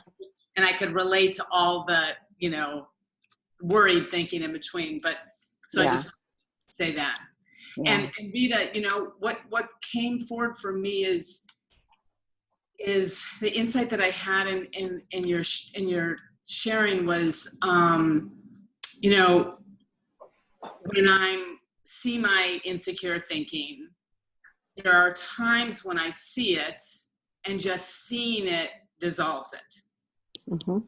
And I could relate to all the, worried thinking in between. But so I just say that. And Rita, what came forward for me is the insight that I had in your sharing was, when I see my insecure thinking, there are times when I see it and just seeing it dissolves it.
Mm-hmm.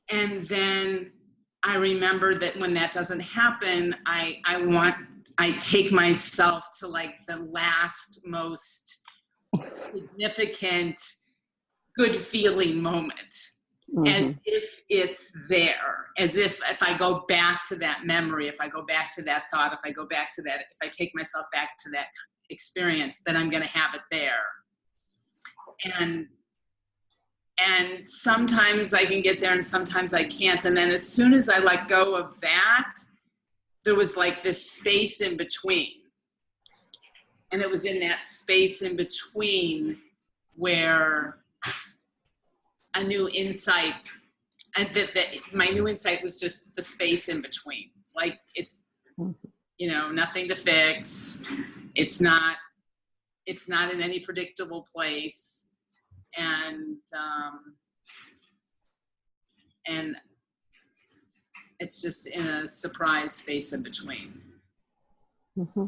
And then I remember that when that doesn't happen, I take myself to like the last most significant good feeling moment, as if it's there, as if I go back to that memory, if I go back to that thought, if I go back to that, if I take myself back to that experience, then I'm going to have it there. And sometimes I can get there and sometimes I can't. And then as soon as I let go of that, there was like this space in between. And it was in that space in between where a new insight, and my new insight was just the space in between. Like it's, nothing to fix. It's not in any predictable place. And it's just in a surprise space in between.
Mm-hmm.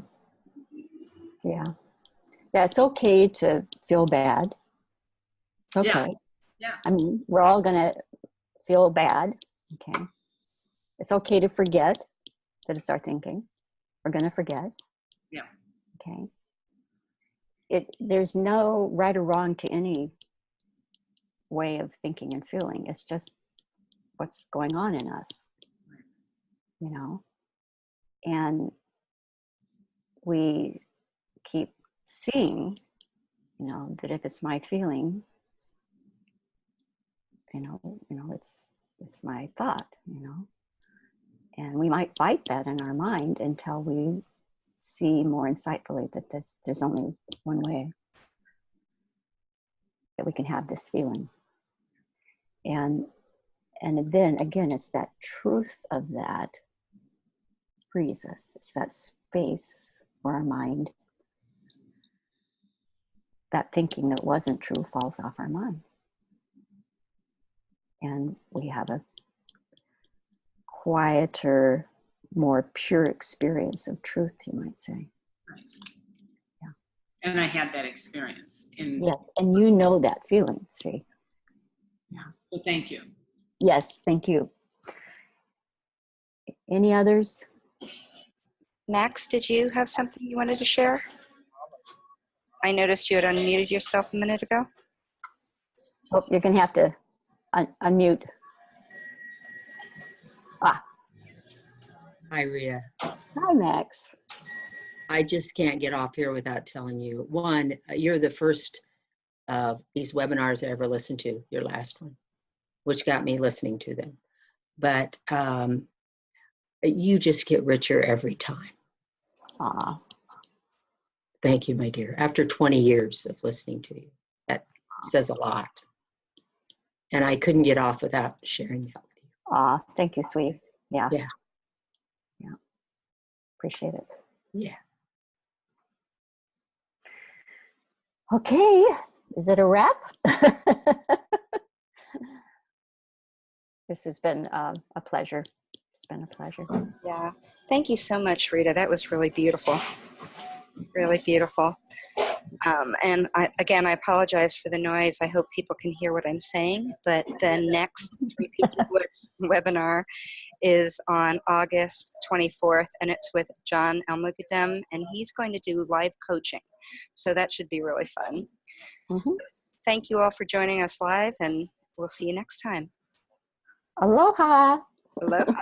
Yeah, it's okay to feel bad. It's okay.
Yeah.
I mean, we're all gonna feel bad. Okay. It's okay to forget that it's our thinking. We're gonna forget.
Yeah.
Okay. There's no right or wrong to any way of thinking and feeling. It's just what's going on in us, and we keep seeing, that if it's my feeling, it's my thought, and we might fight that in our mind until we see more insightfully that there's only one way that we can have this feeling. And then again, it's that truth of that frees us. It's that space where our mind, that thinking that wasn't true, falls off our mind. And we have a quieter, more pure experience of truth, you might say.
Right. Yeah. And I had that experience.
Yes, and that feeling, see. Yeah.
So thank you.
Yes, thank you. Any others?
Max, did you have something you wanted to share? I noticed you had unmuted yourself a minute ago.
Oh, you're going to have to unmute. Ah,
Hi, Rita.
hi, Max.
I just can't get off here without telling you. One, you're the first of these webinars I ever listened to, your last one, which got me listening to them. But you just get richer every time.
Aw,
Thank you, my dear. After 20 years of listening to you, that says a lot. And I couldn't get off without sharing that with you.
aw, thank you, sweetie. Yeah.
Yeah.
Yeah. Appreciate it.
Yeah.
Okay. Is it a wrap? This has been a pleasure. It's been a pleasure.
Yeah. Thank you so much, Rita. That was really beautiful. Really beautiful. And again, I apologize for the noise. I hope people can hear what I'm saying. But the next Three People webinar is on August 24th, and it's with John Almugadem, and he's going to do live coaching. So that should be really fun.
Mm-hmm.
Thank you all for joining us live, and we'll see you next time.
Aloha.
Aloha.